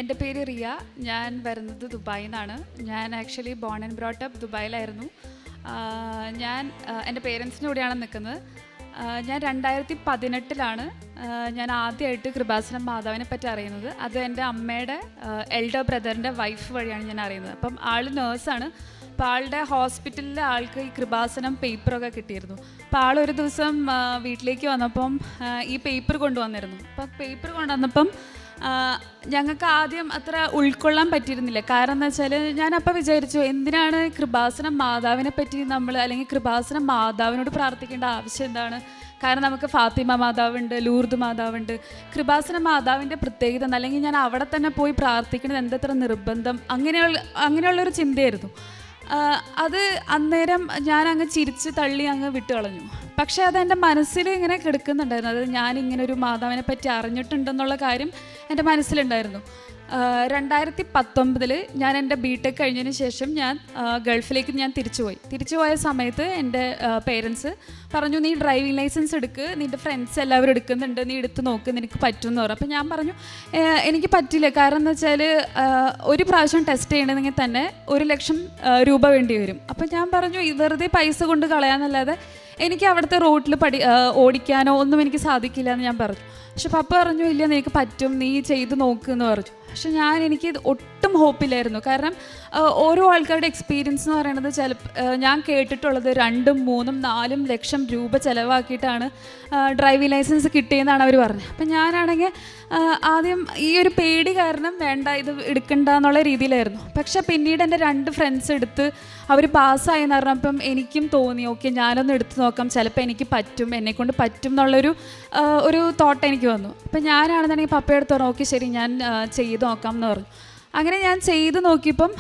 എൻ്റെ പേര് റിയ. ഞാൻ വരുന്നത് ദുബായിൽ നിന്നാണ്. ഞാൻ ആക്ച്വലി ബോൺ ആൻഡ് ബ്രോട്ടപ്പ് ദുബായിലായിരുന്നു. ഞാൻ എൻ്റെ പേരൻസിൻ്റെ കൂടെയാണ് നിൽക്കുന്നത്. ഞാൻ 2018 ഞാൻ ആദ്യമായിട്ട് കൃപാസനം മാതാവിനെ പറ്റി അറിയുന്നത്. അത് എൻ്റെ അമ്മയുടെ എൽഡർ ബ്രദറിൻ്റെ വൈഫ് വഴിയാണ് ഞാൻ അറിയുന്നത്. അപ്പം ആൾ നേഴ്സാണ്. അപ്പോൾ ആളുടെ ഹോസ്പിറ്റലിൽ ആൾക്ക് ഈ കൃപാസനം പേപ്പറൊക്കെ കിട്ടിയിരുന്നു. അപ്പോൾ ആൾ ഒരു ദിവസം വീട്ടിലേക്ക് വന്നപ്പം ഈ പേപ്പർ കൊണ്ടുവന്നിരുന്നു. അപ്പം പേപ്പർ കൊണ്ടുവന്നപ്പം ഞങ്ങൾക്ക് ആദ്യം അത്ര ഉൾക്കൊള്ളാൻ പറ്റിയിരുന്നില്ല. കാരണം എന്താ വെച്ചാൽ ഞാനപ്പോൾ വിചാരിച്ചു, എന്തിനാണ് കൃപാസനം മാതാവിനെ പറ്റി നമ്മൾ, അല്ലെങ്കിൽ കൃപാസനം മാതാവിനോട് പ്രാർത്ഥിക്കേണ്ട ആവശ്യം എന്താണ്? കാരണം നമുക്ക് ഫാത്തിമ മാതാവുണ്ട്, ലൂർദ് മാതാവുണ്ട്. കൃപാസന മാതാവിൻ്റെ പ്രത്യേകത, അല്ലെങ്കിൽ ഞാൻ അവിടെ തന്നെ പോയി പ്രാർത്ഥിക്കുന്നത് എന്തത്ര നിർബന്ധം, അങ്ങനെയുള്ളൊരു ചിന്തയായിരുന്നു. അത് അന്നേരം ഞാൻ അങ്ങ് ചിരിച്ച് തള്ളി അങ്ങ് വിട്ടു കളഞ്ഞു. പക്ഷേ അതെൻ്റെ മനസ്സിൽ ഇങ്ങനെ കിടക്കുന്നുണ്ടായിരുന്നു. അത് ഞാനിങ്ങനെ ഒരു മാതാവിനെ പറ്റി അറിഞ്ഞിട്ടുണ്ടെന്നുള്ള കാര്യം എൻ്റെ മനസ്സിലുണ്ടായിരുന്നു. 2019 ഞാൻ എൻ്റെ ബിടെക് കഴിഞ്ഞതിന് ശേഷം ഞാൻ ഗൾഫിലേക്ക് ഞാൻ തിരിച്ചുപോയ സമയത്ത് എൻ്റെ പേരൻസ് പറഞ്ഞു, നീ ഡ്രൈവിംഗ് ലൈസൻസ് എടുക്ക്, നിൻ്റെ ഫ്രണ്ട്സ് എല്ലാവരും എടുക്കുന്നുണ്ട്, നീ എടുത്ത് നോക്ക്, നിനക്ക് പറ്റുമെന്ന് പറഞ്ഞു. അപ്പോൾ ഞാൻ പറഞ്ഞു, എനിക്ക് പറ്റില്ല. കാരണം എന്ന് വെച്ചാൽ ഒരു പ്രാവശ്യം ടെസ്റ്റ് ചെയ്യണമെങ്കിൽ തന്നെ 1 ലക്ഷം രൂപ വേണ്ടി വരും. അപ്പോൾ ഞാൻ പറഞ്ഞു, വെറുതെ പൈസ കൊണ്ട് കളയാന്നല്ലാതെ എനിക്ക് അവിടുത്തെ റോഡിൽ ഓടിക്കാനോ ഒന്നും എനിക്ക് സാധിക്കില്ല എന്ന് ഞാൻ പറഞ്ഞു. പക്ഷെ പപ്പ പറഞ്ഞു, ഇല്ല നിനക്ക് പറ്റും, നീ ചെയ്ത് നോക്കുമെന്ന് പറഞ്ഞു. പക്ഷെ എനിക്ക് ഒട്ടും ഹോപ്പില്ലായിരുന്നു. കാരണം ഓരോ ആൾക്കാരുടെ എക്സ്പീരിയൻസ് എന്ന് പറയുന്നത് ഞാൻ കേട്ടിട്ടുള്ളത് 2, 3, 4 ലക്ഷം രൂപ ചിലവാക്കിയിട്ടാണ് ഡ്രൈവിംഗ് ലൈസൻസ് കിട്ടിയെന്നാണ് അവർ പറഞ്ഞത്. അപ്പം ഞാനാണെങ്കിൽ ആദ്യം ഈ ഒരു പേടി കാരണം വേണ്ട, ഇത് എടുക്കണ്ട എന്നുള്ള രീതിയിലായിരുന്നു. പക്ഷെ പിന്നീട് എൻ്റെ 2 ഫ്രണ്ട്സ് എടുത്ത് അവർ പാസ്സായെന്ന് പറഞ്ഞപ്പം എനിക്കും തോന്നി, ഓക്കെ ഞാനൊന്ന് എടുത്ത് നോക്കാം, ചിലപ്പോൾ എനിക്ക് പറ്റും, എന്നെക്കൊണ്ട് പറ്റും എന്നുള്ളൊരു തോട്ട് എനിക്ക് വന്നു. അപ്പം ഞാനാണെന്നുണ്ടെങ്കിൽ പപ്പയെടുത്ത് പറഞ്ഞു, ഓക്കെ ശരി ഞാൻ ചെയ്ത് നോക്കാം എന്ന് പറഞ്ഞു. അങ്ങനെ ഞാൻ ചെയ്ത് നോക്കിയപ്പം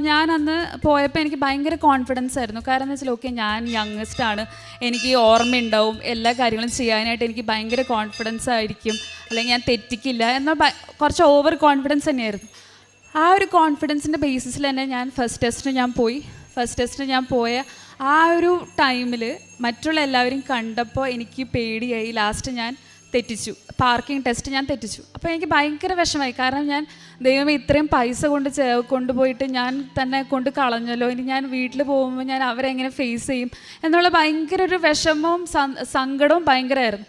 ഞാൻ അന്ന് പോയപ്പോൾ എനിക്ക് ഭയങ്കര കോൺഫിഡൻസ് ആയിരുന്നു. കാരണം എന്ന് വെച്ചാൽ ഓക്കെ ഞാൻ യങ്ങസ്റ്റ് ആണ്, എനിക്ക് ഓർമ്മയുണ്ടാവും, എല്ലാ കാര്യങ്ങളും ചെയ്യാനായിട്ട് എനിക്ക് ഭയങ്കര കോൺഫിഡൻസ് ആയിരിക്കും, അല്ലെങ്കിൽ ഞാൻ തെറ്റിക്കില്ല എന്നാൽ കുറച്ച് ഓവർ കോൺഫിഡൻസ് തന്നെയായിരുന്നു. ആ ഒരു കോൺഫിഡൻസിൻ്റെ ബേസിസിൽ തന്നെ ഞാൻ ഫസ്റ്റ് ടെസ്റ്റിന് ഞാൻ പോയ ആ ഒരു ടൈമിൽ മറ്റുള്ള എല്ലാവരും കണ്ടപ്പോൾ എനിക്ക് പേടിയായി. ലാസ്റ്റ് ഞാൻ തെറ്റിച്ചു, പാർക്കിംഗ് ടെസ്റ്റ് ഞാൻ തെറ്റിച്ചു. അപ്പോൾ എനിക്ക് ഭയങ്കര വിഷമമായി. കാരണം ഞാൻ ദൈവമേ ഇത്രയും പൈസ കൊണ്ടുപോയിട്ട് ഞാൻ തന്നെ കൊണ്ട് കളഞ്ഞല്ലോ, ഇനി ഞാൻ വീട്ടിൽ പോകുമ്പോൾ ഞാൻ അവരെങ്ങനെ ഫേസ് ചെയ്യും എന്നുള്ള ഭയങ്കര ഒരു വിഷമവും സങ്കടവും ഭയങ്കരമായിരുന്നു.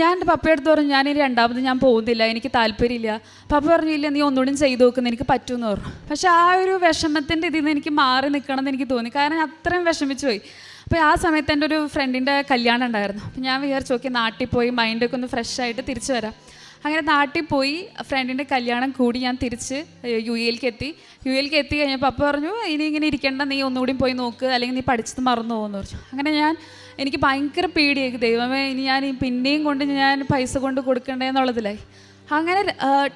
ഞാൻ എൻ്റെ പപ്പയെടുത്ത് പറഞ്ഞു, ഞാനിനി 2ാമത് ഞാൻ പോകുന്നില്ല, എനിക്ക് താല്പര്യമില്ല. പപ്പ പറഞ്ഞു, ഇല്ല നീ ഒന്നുകൂടി ചെയ്ത് നോക്കുന്ന, എനിക്ക് പറ്റുമെന്ന് പറഞ്ഞു. പക്ഷേ ആ ഒരു വിഷമത്തിൻ്റെ ഇതിൽ നിന്ന് എനിക്ക് മാറി നിൽക്കണം എന്ന് എനിക്ക് തോന്നി. കാരണം അത്രയും വിഷമിച്ചു പോയി. അപ്പോൾ ആ സമയത്ത് എൻ്റെ ഒരു ഫ്രണ്ടിൻ്റെ കല്യാണം ഉണ്ടായിരുന്നു. അപ്പോൾ ഞാൻ വിചാരിച്ചു, ഓക്കെ നാട്ടിൽ പോയി മൈൻഡൊക്കെ ഒന്ന് ഫ്രഷ് ആയിട്ട് തിരിച്ചു വരാം. അങ്ങനെ നാട്ടിൽ പോയി ഫ്രണ്ടിൻ്റെ കല്യാണം കൂടി ഞാൻ തിരിച്ച് യു എയിലേക്ക് എത്തി കഴിഞ്ഞപ്പോൾ പപ്പ പറഞ്ഞു, ഇനി ഇങ്ങനെ ഇരിക്കേണ്ട, നീ ഒന്നുകൂടി പോയി നോക്ക്, അല്ലെങ്കിൽ നീ പഠിച്ചത് മറന്നു പോകുമെന്ന് പറഞ്ഞു. അങ്ങനെ എനിക്ക് ഭയങ്കര പേടിയായി, ദൈവമേ ഇനി ഞാൻ പിന്നെയും കൊണ്ട് ഞാൻ പൈസ കൊണ്ട് കൊടുക്കണ്ടേ എന്നുള്ളതിലായി. അങ്ങനെ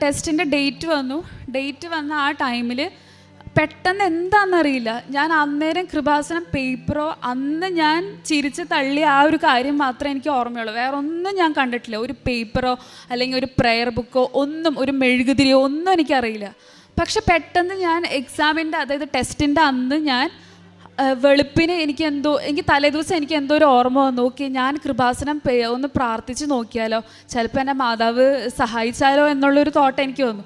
ടെസ്റ്റിൻ്റെ ഡേറ്റ് വന്ന ആ ടൈമിൽ പെട്ടെന്ന് എന്താണെന്നറിയില്ല, ഞാൻ അന്നേരം കൃപാസനം പേപ്പറോ അന്ന് ഞാൻ ചിരിച്ച് തള്ളിയ ആ ഒരു കാര്യം മാത്രമേ എനിക്ക് ഓർമ്മയുള്ളൂ. വേറെ ഒന്നും ഞാൻ കണ്ടിട്ടില്ല. ഒരു പേപ്പറോ അല്ലെങ്കിൽ ഒരു പ്രെയർ ബുക്കോ ഒന്നും, ഒരു മെഴുകുതിരിയോ ഒന്നും എനിക്കറിയില്ല. പക്ഷെ പെട്ടെന്ന് ഞാൻ എക്സാമിൻ്റെ, അതായത് ടെസ്റ്റിൻ്റെ അന്ന് ഞാൻ വെളുപ്പിന് എനിക്ക് തലേദിവസം എനിക്ക് എന്തോ ഒരു ഓർമ്മ വന്നു, ഓക്കെ ഞാൻ കൃപാസനം ഒന്ന് പ്രാർത്ഥിച്ച് നോക്കിയാലോ, ചിലപ്പോൾ എൻ്റെ മാതാവ് സഹായിച്ചാലോ എന്നുള്ളൊരു തോട്ട് എനിക്ക് വന്നു.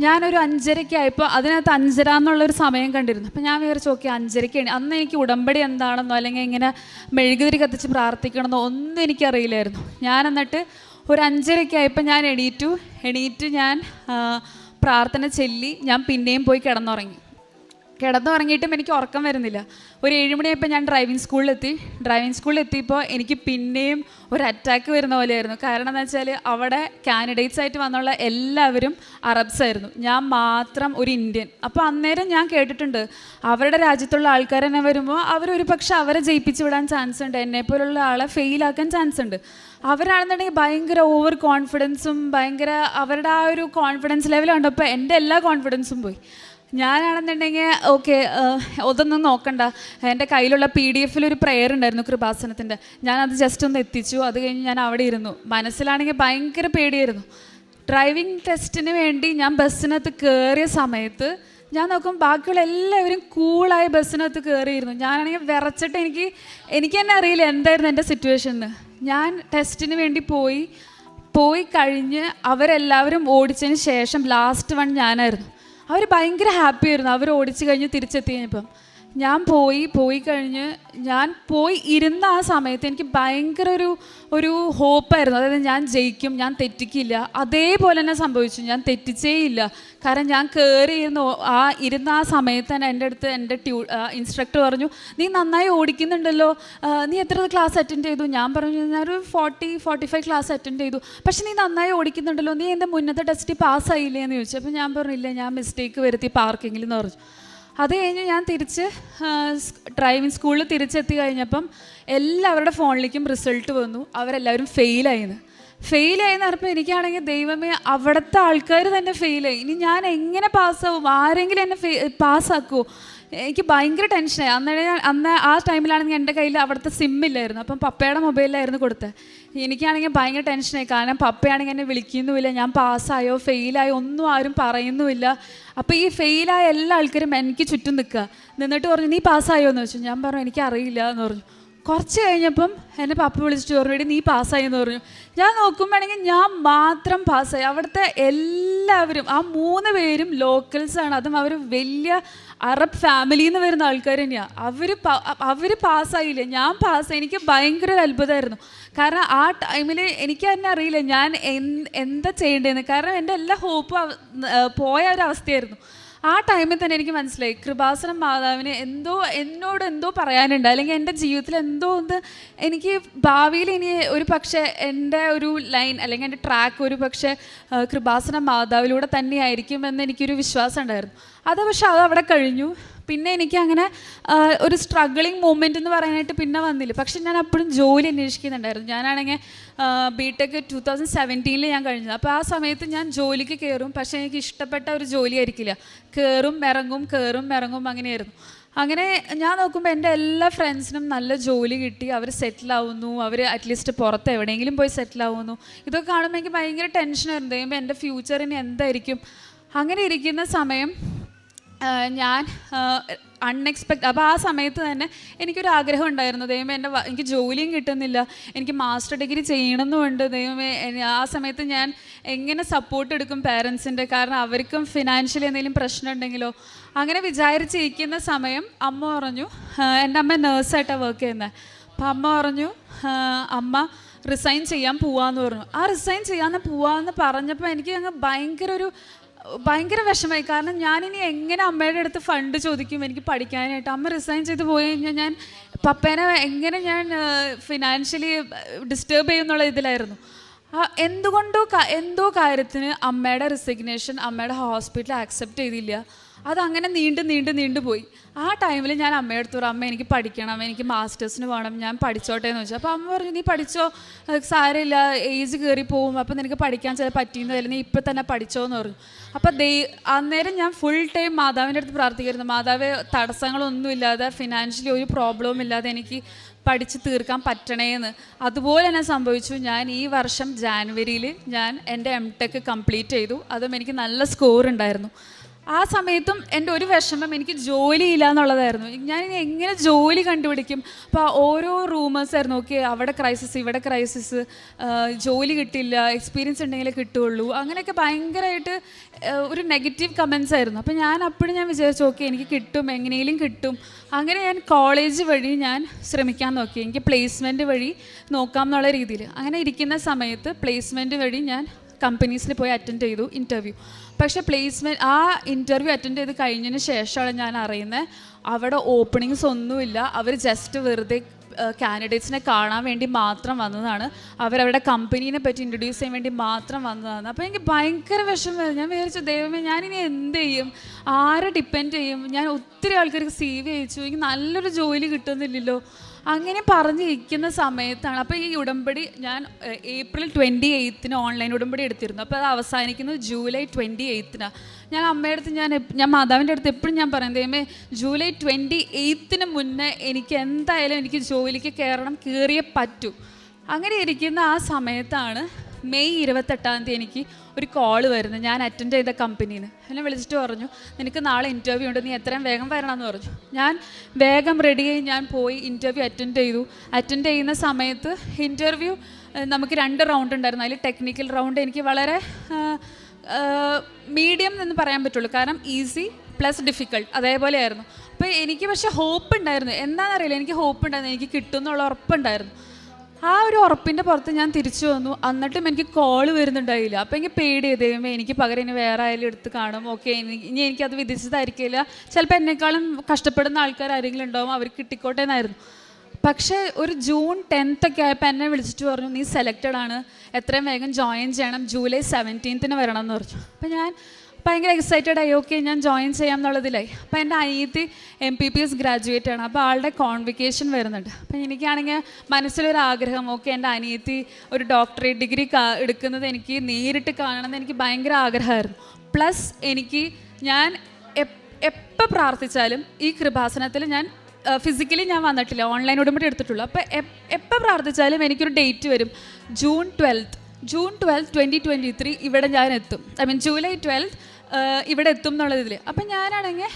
ഞാനൊരു 5:30 ആയപ്പോൾ അതിനകത്ത് 5:30 എന്നുള്ളൊരു സമയം കണ്ടിരുന്നു. അപ്പോൾ ഞാൻ വിചാരിച്ചു, ഓക്കെ 5:30 അന്ന് എനിക്ക് ഉടമ്പടി എന്താണെന്നോ അല്ലെങ്കിൽ ഇങ്ങനെ മെഴുകുതിരി കത്തിച്ച് പ്രാർത്ഥിക്കണമെന്നോ ഒന്നും എനിക്കറിയില്ലായിരുന്നു. ഞാൻ എന്നിട്ട് ഒരു 5:30 ആയപ്പോൾ ഞാൻ എണീറ്റ് ഞാൻ പ്രാർത്ഥന ചൊല്ലി ഞാൻ പിന്നെയും പോയി കിടന്നുറങ്ങിയിട്ടും എനിക്ക് ഉറക്കം വരുന്നില്ല. ഒരു 7 മണിയായപ്പോൾ ഞാൻ ഡ്രൈവിംഗ് സ്കൂളിലെത്തിയപ്പോൾ എനിക്ക് പിന്നെയും ഒരു അറ്റാക്ക് വരുന്ന പോലെയായിരുന്നു. കാരണം എന്താ വെച്ചാൽ അവിടെ കാൻഡിഡേറ്റ്സ് ആയിട്ട് വന്നുള്ള എല്ലാവരും അറബ്സ് ആയിരുന്നു, ഞാൻ മാത്രം ഒരു ഇന്ത്യൻ. അപ്പോൾ അന്നേരം ഞാൻ കേട്ടിട്ടുണ്ട്, അവരുടെ രാജ്യത്തുള്ള ആൾക്കാർ തന്നെ വരുമ്പോൾ അവരൊരു പക്ഷെ അവരെ ജയിപ്പിച്ച് വിടാൻ ചാൻസ് ഉണ്ട്, എന്നെപ്പോലുള്ള ആളെ ഫെയിലാക്കാൻ ചാൻസ് ഉണ്ട്. അവരാണെന്നുണ്ടെങ്കിൽ ഭയങ്കര ഓവർ കോൺഫിഡൻസും ഭയങ്കര അവരുടെ ആ ഒരു കോൺഫിഡൻസ് ലെവൽ കണ്ടപ്പോൾ എൻ്റെ എല്ലാ കോൺഫിഡൻസും പോയി. ഞാനാണെന്നുണ്ടെങ്കിൽ ഓക്കെ അതൊന്നും നോക്കണ്ട, എൻ്റെ കയ്യിലുള്ള PDF ഒരു പ്രെയർ ഉണ്ടായിരുന്നു കൃപാസനത്തിൻ്റെ, ഞാനത് ജസ്റ്റ് ഒന്ന് എത്തിച്ചു. അത് കഴിഞ്ഞ് ഞാൻ അവിടെ ഇരുന്നു. മനസ്സിലാണെങ്കിൽ ഭയങ്കര പേടിയായിരുന്നു. ഡ്രൈവിംഗ് ടെസ്റ്റിന് വേണ്ടി ഞാൻ ബസ്സിനകത്ത് കയറിയ സമയത്ത് ഞാൻ നോക്കുമ്പോൾ ബാക്കിയുള്ള എല്ലാവരും കൂളായി ബസ്സിനകത്ത് കയറിയിരുന്നു. ഞാനാണെങ്കിൽ വിറച്ചിട്ട് എനിക്ക് തന്നെ അറിയില്ല എന്തായിരുന്നു എൻ്റെ സിറ്റുവേഷൻ എന്ന്. ഞാൻ ടെസ്റ്റിന് വേണ്ടി പോയി പോയി കഴിഞ്ഞ് അവരെല്ലാവരും ഓടിച്ചതിന് ശേഷം ലാസ്റ്റ് വൺ ഞാനായിരുന്നു. അവർ ഭയങ്കര ഹാപ്പി ആയിരുന്നു അവർ ഓടിച്ച് കഴിഞ്ഞ് തിരിച്ചെത്തി കഴിഞ്ഞപ്പം. ഞാൻ പോയി കഴിഞ്ഞ് ഞാൻ ഇരുന്ന ആ സമയത്ത് എനിക്ക് ഭയങ്കര ഒരു ഹോപ്പായിരുന്നു. അതായത് ഞാൻ ജയിക്കും, ഞാൻ തെറ്റിക്കില്ല. അതേപോലെ തന്നെ സംഭവിച്ചു, ഞാൻ തെറ്റിച്ചേ ഇല്ല. കാരണം ഞാൻ ഇരുന്ന ആ സമയത്ത് തന്നെ എൻ്റെ അടുത്ത് എൻ്റെ ഇൻസ്ട്രക്ടർ പറഞ്ഞു, നീ നന്നായി ഓടിക്കുന്നുണ്ടല്ലോ, നീ എത്ര ക്ലാസ് അറ്റൻഡ് ചെയ്തു? ഞാൻ പറഞ്ഞു, ഞാനൊരു 40-45 ക്ലാസ് അറ്റൻഡ് ചെയ്തു. പക്ഷെ നീ നന്നായി ഓടിക്കുന്നുണ്ടല്ലോ, നീ എൻ്റെ മുന്നത്തെ ടെസ്റ്റിൽ പാസ്സായില്ലേ എന്ന് ചോദിച്ചു. അപ്പോൾ ഞാൻ പറഞ്ഞില്ല, ഞാൻ മിസ്റ്റേക്ക് വരുത്തി പാർക്കിങ്ങിൽ എന്ന് പറഞ്ഞു. അത് കഴിഞ്ഞ് ഞാൻ തിരിച്ച് ഡ്രൈവിംഗ് സ്കൂളിൽ തിരിച്ചെത്തി കഴിഞ്ഞപ്പം എല്ലാവരുടെ ഫോണിലേക്കും റിസൾട്ട് വന്നു. അവരെല്ലാവരും ഫെയിലായെന്ന് പറഞ്ഞപ്പോൾ എനിക്കാണെങ്കിൽ ദൈവമേ, അവിടുത്തെ ആൾക്കാർ തന്നെ ഫെയിലായി. ഇനി ഞാൻ എങ്ങനെ പാസ്സാവും? ആരെങ്കിലും എന്നെ പാസ്സാക്കുമോ? എനിക്ക് ഭയങ്കര ടെൻഷനായി. അന്ന് ആ ടൈമിലാണെങ്കിൽ എൻ്റെ കയ്യിൽ അവിടുത്തെ സിമ്മില്ലായിരുന്നു. അപ്പം പപ്പയുടെ മൊബൈലിലായിരുന്നു കൊടുത്തത്. എനിക്കാണെങ്കിൽ ഭയങ്കര ടെൻഷനായി. കാരണം പപ്പയാണെങ്കിൽ എന്നെ വിളിക്കുന്നുമില്ല, ഞാൻ പാസ്സായോ ഫെയിലായോ ഒന്നും ആരും പറയുന്നുമില്ല. അപ്പോൾ ഈ ഫെയിലായ എല്ലാ ആൾക്കാരും എനിക്ക് ചുറ്റും നിന്നിട്ട് പറഞ്ഞു, നീ പാസ്സായോ എന്ന് ചോദിച്ചു. ഞാൻ പറഞ്ഞു, എനിക്കറിയില്ല എന്ന് പറഞ്ഞു. കുറച്ച് കഴിഞ്ഞപ്പം എന്നെ പപ്പ വിളിച്ചിട്ട് പറഞ്ഞു, നീ പാസ്സായി എന്ന് പറഞ്ഞു. ഞാൻ നോക്കുമ്പോഴാണെങ്കിൽ ഞാൻ മാത്രം പാസ്സായി. അവിടുത്തെ എല്ലാവരും, ആ 3 പേരും ലോക്കൽസാണ്. അതും അവർ വലിയ അറബ് ഫാമിലിയിൽ നിന്ന് വരുന്ന ആൾക്കാർ തന്നെയാണ്. അവർ പാസ്സായില്ല, ഞാൻ പാസ്സായി. എനിക്ക് ഭയങ്കര ഒരു അത്ഭുതമായിരുന്നു. കാരണം ആ ടൈമിൽ എനിക്ക് തന്നെ അറിയില്ല ഞാൻ എന്താ ചെയ്യേണ്ടതെന്ന്. കാരണം എൻ്റെ എല്ലാ ഹോപ്പും പോയ ഒരവസ്ഥയായിരുന്നു. ആ ടൈമിൽ തന്നെ എനിക്ക് മനസ്സിലായി, കൃപാസനം മാതാവിന് എന്നോട് എന്തോ പറയാനുണ്ട്, അല്ലെങ്കിൽ എൻ്റെ ജീവിതത്തിൽ എന്തോ എനിക്ക് ഭാവിയിൽ ഇനി ഒരു പക്ഷേ എൻ്റെ ഒരു ലൈൻ അല്ലെങ്കിൽ എൻ്റെ ട്രാക്ക് ഒരു പക്ഷേ കൃപാസനം മാതാവിലൂടെ തന്നെയായിരിക്കും എന്ന് എനിക്കൊരു വിശ്വാസം ഉണ്ടായിരുന്നു. പക്ഷെ അതവിടെ കഴിഞ്ഞു. പിന്നെ എനിക്ക് അങ്ങനെ ഒരു സ്ട്രഗിളിങ് മൂമെൻ്റ് എന്ന് പറയാനായിട്ട് പിന്നെ വന്നില്ല. പക്ഷെ ഞാൻ അപ്പോഴും ജോലി അന്വേഷിക്കുന്നുണ്ടായിരുന്നു. ഞാനാണെങ്കിൽ ബിടെക് 2017 ഞാൻ കഴിഞ്ഞത്. അപ്പോൾ ആ സമയത്ത് ഞാൻ ജോലിക്ക് കയറും, പക്ഷേ എനിക്ക് ഇഷ്ടപ്പെട്ട ഒരു ജോലി ആയിരിക്കില്ല. കയറും ഇറങ്ങും അങ്ങനെയായിരുന്നു. അങ്ങനെ ഞാൻ നോക്കുമ്പോൾ എൻ്റെ എല്ലാ ഫ്രണ്ട്സിനും നല്ല ജോലി കിട്ടി, അവർ സെറ്റിലാവുന്നു, അവർ അറ്റ്ലീസ്റ്റ് പുറത്ത് എവിടെയെങ്കിലും പോയി സെറ്റിലാവുന്നു. ഇതൊക്കെ കാണുമ്പോൾ എനിക്ക് ഭയങ്കര ടെൻഷനായിരുന്നു. ദൈവമേ, എൻ്റെ ഫ്യൂച്ചറിന് എന്തായിരിക്കും? അങ്ങനെ ഇരിക്കുന്ന സമയം ഞാൻ അപ്പോൾ ആ സമയത്ത് തന്നെ എനിക്കൊരു ആഗ്രഹം ഉണ്ടായിരുന്നു, ദൈവമേ എനിക്ക് ജോലിയും കിട്ടുന്നില്ല, എനിക്ക് മാസ്റ്റർ ഡിഗ്രി ചെയ്യണമെന്നുണ്ട്. ദൈവമേ, ആ സമയത്ത് ഞാൻ എങ്ങനെ സപ്പോർട്ട് എടുക്കും പേരൻസിൻ്റെ? കാരണം അവർക്കും ഫിനാൻഷ്യലി എന്തെങ്കിലും പ്രശ്നം ഉണ്ടെങ്കിലോ? അങ്ങനെ വിചാരിച്ചിരിക്കുന്ന സമയം അമ്മ പറഞ്ഞു, എൻ്റെ അമ്മ നേഴ്സായിട്ടാണ് വർക്ക് ചെയ്യുന്നത്. അപ്പം അമ്മ പറഞ്ഞു, അമ്മ റിസൈൻ ചെയ്യാൻ പോവാന്ന് പറഞ്ഞു. ആ റിസൈൻ ചെയ്യാൻ പോവാന്ന് പറഞ്ഞപ്പോൾ എനിക്ക് അങ്ങ് ഭയങ്കര വിഷമമായി. കാരണം ഞാനിനി എങ്ങനെ അമ്മയുടെ അടുത്ത് ഫണ്ട് ചോദിക്കും എനിക്ക് പഠിക്കാനായിട്ട്? അമ്മ റിസൈൻ ചെയ്ത് പോയി കഴിഞ്ഞാൽ ഞാൻ പപ്പേനെ എങ്ങനെ ഞാൻ ഫിനാൻഷ്യലി ഡിസ്റ്റർബ് ചെയ്യുന്നുള്ള ഇതിലായിരുന്നു. എന്തോ കാര്യത്തിന് അമ്മയുടെ റിസിഗ്നേഷൻ അമ്മയുടെ ഹോസ്പിറ്റൽ ആക്സെപ്റ്റ് ചെയ്തില്ല. അതങ്ങനെ നീണ്ടു പോയി. ആ ടൈമിൽ ഞാൻ അമ്മയെടുത്ത് പറഞ്ഞു, അമ്മ എനിക്ക് പഠിക്കണം, എനിക്ക് മാസ്റ്റേഴ്സിന് പോകണം, ഞാൻ പഠിച്ചോട്ടെ എന്ന് ചോദിച്ചു. അപ്പോൾ അമ്മ പറഞ്ഞു, നീ പഠിച്ചോ, സാരമില്ല, ഏജ് കയറി പോവും, അപ്പോൾ നിനക്ക് പഠിക്കാൻ ചില പറ്റിയെന്നല്ല, നീ ഇപ്പം തന്നെ പഠിച്ചോ എന്ന് പറഞ്ഞു. അപ്പോൾ അന്നേരം ഞാൻ ഫുൾ ടൈം മാതാവിൻ്റെ അടുത്ത് പ്രാർത്ഥിക്കുന്നു, മാതാവ് തടസ്സങ്ങളൊന്നുമില്ലാതെ ഫിനാൻഷ്യലി ഒരു പ്രോബ്ലവും ഇല്ലാതെ എനിക്ക് പഠിച്ച് തീർക്കാൻ പറ്റണേന്ന്. അതുപോലെ തന്നെ സംഭവിച്ചു. ഞാൻ ഈ വർഷം ജാനുവരിയിൽ ഞാൻ എൻ്റെ MTech കംപ്ലീറ്റ് ചെയ്തു. അതും എനിക്ക് നല്ല സ്കോർ ഉണ്ടായിരുന്നു. ആ സമയത്തും എൻ്റെ ഒരു വിഷമം എനിക്ക് ജോലിയില്ല എന്നുള്ളതായിരുന്നു. ഞാനിനി എങ്ങനെ ജോലി കണ്ടുപിടിക്കും? അപ്പോൾ ഓരോ റൂമേഴ്സ് ആയിരുന്നു, ഓക്കെ അവിടെ ക്രൈസിസ്, ഇവിടെ ക്രൈസിസ്, ജോലി കിട്ടില്ല, എക്സ്പീരിയൻസ് ഉണ്ടെങ്കിലേ കിട്ടുകയുള്ളൂ, അങ്ങനെയൊക്കെ ഭയങ്കരമായിട്ട് ഒരു നെഗറ്റീവ് കമൻസ് ആയിരുന്നു. അപ്പോൾ അപ്പോഴും ഞാൻ വിചാരിച്ചു, ഓക്കെ എനിക്ക് കിട്ടും, എങ്ങനെയും കിട്ടും. അങ്ങനെ ഞാൻ കോളേജ് വഴി ഞാൻ ശ്രമിക്കാൻ നോക്കി, എനിക്ക് പ്ലേസ്മെൻറ്റ് വഴി നോക്കാം എന്നുള്ള രീതിയിൽ. അങ്ങനെ ഇരിക്കുന്ന സമയത്ത് പ്ലേസ്മെൻറ്റ് വഴി ഞാൻ കമ്പനീസിൽ പോയി അറ്റൻഡ് ചെയ്തു ഇൻ്റർവ്യൂ. പക്ഷേ ആ ഇൻ്റർവ്യൂ അറ്റൻഡ് ചെയ്ത് കഴിഞ്ഞതിന് ശേഷമാണ് ഞാൻ അറിയുന്നത് അവിടെ ഓപ്പണിങ്സ് ഒന്നുമില്ല. അവർ ജസ്റ്റ് വെറുതെ കാൻഡിഡേറ്റ്സിനെ കാണാൻ വേണ്ടി മാത്രം വന്നതാണ്, അവരവരുടെ കമ്പനീനെ പറ്റി ഇൻട്രൊഡ്യൂസ് ചെയ്യാൻ വേണ്ടി മാത്രം വന്നതാണ്. അപ്പോൾ എനിക്ക് ഭയങ്കര വിഷമം. ഞാൻ വിചാരിച്ചു, ദൈവമേ ഞാനിനി എന്ത് ചെയ്യും, ആരെ ഡിപ്പെൻഡ് ചെയ്യും? ഞാൻ ഒത്തിരി ആൾക്കാർക്ക് CV അയച്ചു, എനിക്ക് നല്ലൊരു ജോലി കിട്ടുന്നില്ലല്ലോ. അങ്ങനെ പറഞ്ഞിരിക്കുന്ന സമയത്താണ് അപ്പോൾ ഈ ഉടമ്പടി ഞാൻ April 28 ഓൺലൈൻ ഉടമ്പടി എടുത്തിരുന്നു. അപ്പോൾ അത് അവസാനിക്കുന്നത് July 28. ഞാൻ അമ്മയുടെ അടുത്ത് ഞാൻ മാതാവിൻ്റെ അടുത്ത് എപ്പോഴും ഞാൻ പറയും, ദൈവമേ July 28 മുന്നേ എനിക്ക് എന്തായാലും എനിക്ക് ജോലിക്ക് കയറിയേ പറ്റൂ. അങ്ങനെ ഇരിക്കുന്ന ആ സമയത്താണ് മെയ് 28 എനിക്ക് ഒരു കോള് വരുന്നത്, ഞാൻ അറ്റൻഡ് ചെയ്ത കമ്പനിയിൽ നിന്ന്. എന്നെ വിളിച്ചിട്ട് പറഞ്ഞു, നിനക്ക് നാളെ ഇൻ്റർവ്യൂ ഉണ്ട്, നീ എത്രയും വേഗം വരണമെന്ന് പറഞ്ഞു. ഞാൻ വേഗം റെഡിയായി ഞാൻ പോയി ഇൻ്റർവ്യൂ അറ്റൻഡ് ചെയ്തു. അറ്റൻഡ് ചെയ്യുന്ന സമയത്ത് ഇൻ്റർവ്യൂ നമുക്ക് 2 റൗണ്ട് ഉണ്ടായിരുന്നു. അതിൽ ടെക്നിക്കൽ റൗണ്ട് എനിക്ക് വളരെ മീഡിയം എന്ന് പറയാൻ പറ്റുള്ളൂ, കാരണം ഈസി പ്ലസ് ഡിഫിക്കൾട്ട് അതേപോലെയായിരുന്നു. അപ്പോൾ എനിക്ക് പക്ഷേ ഹോപ്പ് ഉണ്ടായിരുന്നു, എന്താണെന്നറിയില്ല, എനിക്ക് ഹോപ്പ് ഉണ്ടായിരുന്നു, എനിക്ക് കിട്ടുമെന്നുള്ള ഉറപ്പുണ്ടായിരുന്നു. ആ ഒരു ഉറപ്പിൻ്റെ പുറത്ത് ഞാൻ തിരിച്ചു വന്നു. എന്നിട്ടും എനിക്ക് കോള് വരുന്നുണ്ടായില്ല. അപ്പോൾ എനിക്ക് പേടി, ദൈവമേ എനിക്ക് പകരം ഇനി വേറെ ആയാലും എടുത്ത് കാണും, ഓക്കെ ഇനി എനിക്കത് വിധിച്ചതായിരിക്കില്ല, ചിലപ്പോൾ എന്നെക്കാളും കഷ്ടപ്പെടുന്ന ആൾക്കാർ ആരെങ്കിലും ഉണ്ടാവും, അവർക്ക് കിട്ടിക്കോട്ടെ എന്നായിരുന്നു. പക്ഷേ ഒരു ജൂൺ 10th ഒക്കെ ആയപ്പോൾ എന്നെ വിളിച്ചിട്ട് പറഞ്ഞു, നീ സെലക്റ്റഡ് ആണ്, എത്രയും വേഗം ജോയിൻ ചെയ്യണം, ജൂലൈ 17th വരണം എന്ന് പറഞ്ഞു. അപ്പോൾ ഞാൻ ഭയങ്കര എക്സൈറ്റഡ് ആയി, ഓക്കെ ഞാൻ ജോയിൻ ചെയ്യാം എന്നുള്ളതിലായി. അപ്പോൾ എൻ്റെ അനിയത്തി MPPS ഗ്രാജുവേറ്റ് ആണ്, അപ്പോൾ ആളുടെ കോൺവിക്കേഷൻ വരുന്നുണ്ട്. അപ്പോൾ എനിക്കാണെങ്കിൽ മനസ്സിലൊരാഗ്രഹം, ഓക്കെ എൻ്റെ അനിയത്തി ഒരു ഡോക്ടറേറ്റ് ഡിഗ്രി എടുക്കുന്നത് എനിക്ക് നേരിട്ട് കാണണമെന്ന് എനിക്ക് ഭയങ്കര ആഗ്രഹമായിരുന്നു. പ്ലസ് ഞാൻ എപ്പോൾ പ്രാർത്ഥിച്ചാലും ഈ കൃപാസനത്തിൽ ഞാൻ ഫിസിക്കലി ഞാൻ വന്നിട്ടില്ല, ഓൺലൈൻ ഉടമ്പടി എടുത്തിട്ടുള്ളൂ. അപ്പോൾ എപ്പോൾ പ്രാർത്ഥിച്ചാലും എനിക്കൊരു ഡേറ്റ് വരും, ജൂൺ 12th 2023 ഇവിടെ ഞാൻ എത്തും, ജൂലൈ 12th ഇവിടെ എത്തും എന്നുള്ളതിൽ. അപ്പം ഞാനാണെങ്കിൽ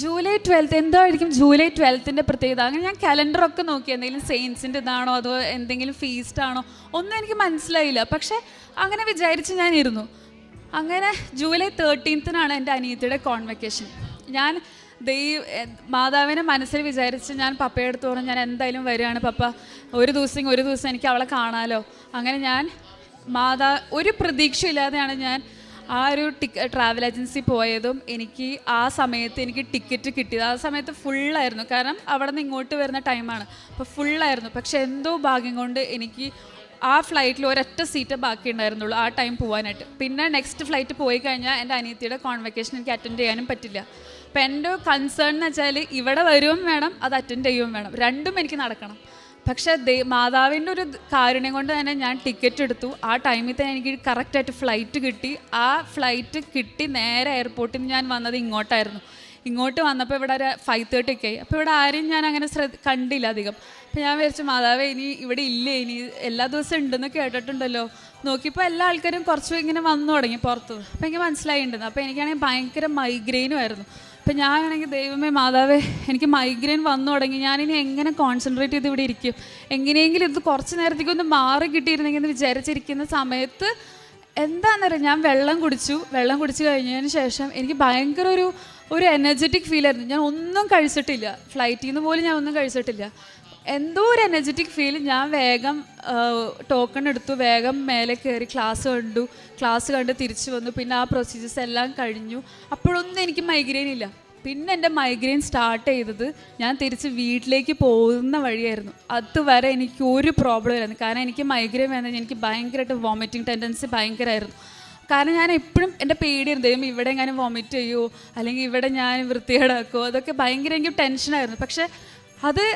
ജൂലൈ 12th എന്തായിരിക്കും ജൂലൈ 12th പ്രത്യേകത, അങ്ങനെ ഞാൻ കലണ്ടറൊക്കെ നോക്കി, എന്തെങ്കിലും സെയിൻസിൻ്റെ ഇതാണോ അതോ എന്തെങ്കിലും ഫീസ്റ്റാണോ ഒന്നും എനിക്ക് മനസ്സിലായില്ല. പക്ഷേ അങ്ങനെ വിചാരിച്ച് ഞാൻ ഇരുന്നു. അങ്ങനെ ജൂലൈ 13th എൻ്റെ അനിയത്തിയുടെ കോൺവെക്കേഷൻ. ഞാൻ മാതാവിനെ മനസ്സിൽ വിചാരിച്ച് ഞാൻ പപ്പയുടെ അടുത്ത് പറഞ്ഞു, ഞാൻ എന്തായാലും വരികയാണ് പപ്പ, ഒരു ദിവസം എനിക്ക് അവളെ കാണാമല്ലോ. അങ്ങനെ ഞാൻ ഒരു പ്രതീക്ഷയില്ലാതെയാണ് ഞാൻ ആ ഒരു ട്രാവൽ ഏജൻസി പോയതും എനിക്ക് ആ സമയത്ത് എനിക്ക് ടിക്കറ്റ് കിട്ടിയത്. ആ സമയത്ത് ഫുള്ളായിരുന്നു, കാരണം അവിടെ നിന്ന് ഇങ്ങോട്ട് വരുന്ന ടൈമാണ്, അപ്പോൾ ഫുള്ളായിരുന്നു. പക്ഷെ എന്തോ ഭാഗ്യം കൊണ്ട് എനിക്ക് ആ ഫ്ലൈറ്റിൽ ഒരൊറ്റ സീറ്റ് ബാക്കി ഉണ്ടായിരുന്നുള്ളൂ ആ ടൈം പോകാനായിട്ട്. പിന്നെ നെക്സ്റ്റ് ഫ്ലൈറ്റ് പോയി കഴിഞ്ഞാൽ എൻ്റെ അനിയത്തിയുടെ കോൺവെക്കേഷൻ എനിക്ക് അറ്റൻഡ് ചെയ്യാനും പറ്റില്ല. അപ്പം എൻ്റെ കൺസേൺ എന്ന് വെച്ചാൽ ഇവിടെ വരുകയും വേണം, അത് അറ്റൻഡ് ചെയ്യുകയും വേണം, രണ്ടും എനിക്ക് നടക്കണം. പക്ഷേ മാതാവിൻ്റെ ഒരു കാരുണ്യം കൊണ്ട് തന്നെ ഞാൻ ടിക്കറ്റ് എടുത്തു. ആ ടൈമിൽ തന്നെ എനിക്ക് കറക്റ്റായിട്ട് ഫ്ലൈറ്റ് കിട്ടി. ആ ഫ്ലൈറ്റ് കിട്ടി നേരെ എയർപോർട്ടിൽ നിന്ന് ഞാൻ വന്നത് ഇങ്ങോട്ടായിരുന്നു. ഇങ്ങോട്ട് വന്നപ്പോൾ ഇവിടെ ഒരു 5:30 ഒക്കെ ആയി. അപ്പോൾ ഇവിടെ ആരും ഞാൻ അങ്ങനെ കണ്ടില്ല അധികം. അപ്പോൾ ഞാൻ വിചാരിച്ചു, മാതാവേ ഇനി ഇവിടെ ഇല്ലേ, ഇനി എല്ലാ ദിവസവും ഉണ്ടെന്ന് കേട്ടിട്ടുണ്ടല്ലോ. നോക്കിയപ്പോൾ എല്ലാ ആൾക്കാരും കുറച്ചും ഇങ്ങനെ വന്നു തുടങ്ങി പുറത്ത്. അപ്പോൾ എനിക്ക് മനസ്സിലായിട്ടുണ്ടെന്ന്. അപ്പോൾ എനിക്കാണെങ്കിൽ ഭയങ്കര മൈഗ്രെയിനും ആയിരുന്നു. അപ്പം ഞാനാണെങ്കിൽ, ദൈവമേ മാതാവേ എനിക്ക് മൈഗ്രെയിൻ വന്നു തുടങ്ങി, ഞാനിനി എങ്ങനെ കോൺസെൻട്രേറ്റ് ചെയ്ത് ഇവിടെ ഇരിക്കും, എങ്ങനെയെങ്കിലും ഇത് കുറച്ച് നേരത്തേക്ക് ഒന്ന് മാറി കിട്ടിയിരുന്നെങ്കിൽ എന്ന് വിചാരിച്ചിരിക്കുന്ന സമയത്ത് എന്താണെന്നറിയാം, ഞാൻ വെള്ളം കുടിച്ചു കഴിഞ്ഞതിന് ശേഷം എനിക്ക് ഭയങ്കര ഒരു എനർജറ്റിക് ഫീലായിരുന്നു. ഞാൻ ഒന്നും കഴിച്ചിട്ടില്ല, ഫ്ലൈറ്റിൽ നിന്ന് പോലും ഞാൻ ഒന്നും കഴിച്ചിട്ടില്ല. എന്തോ ഒരു എനർജറ്റിക് ഫീൽ. ഞാൻ വേഗം ടോക്കൺ എടുത്തു, വേഗം മേലെ കയറി ക്ലാസ് കണ്ട് തിരിച്ചു വന്നു. പിന്നെ ആ പ്രൊസീജിയേഴ്സ് എല്ലാം കഴിഞ്ഞു. അപ്പോഴൊന്നും എനിക്ക് മൈഗ്രെയിൻ ഇല്ല. പിന്നെ എൻ്റെ മൈഗ്രെയിൻ സ്റ്റാർട്ട് ചെയ്തത് ഞാൻ തിരിച്ച് വീട്ടിലേക്ക് പോകുന്ന വഴിയായിരുന്നു. അതുവരെ എനിക്ക് ഒരു പ്രോബ്ലം ഇല്ലായിരുന്നു. കാരണം എനിക്ക് മൈഗ്രെയിൻ വന്നത് എനിക്ക് ഭയങ്കരമായിട്ട് വോമിറ്റിംഗ് ടെൻഡൻസി ഭയങ്കരമായിരുന്നു. കാരണം ഞാൻ എപ്പോഴും എൻ്റെ പേടിയായിരുന്നു, ദൈവം ഇവിടെ എങ്ങാനും വോമിറ്റ് ചെയ്യുമോ, അല്ലെങ്കിൽ ഇവിടെ ഞാൻ വൃത്തികേടാക്കുമോ, അതൊക്കെ ഭയങ്കര എനിക്ക് ടെൻഷനായിരുന്നു. പക്ഷേ അത്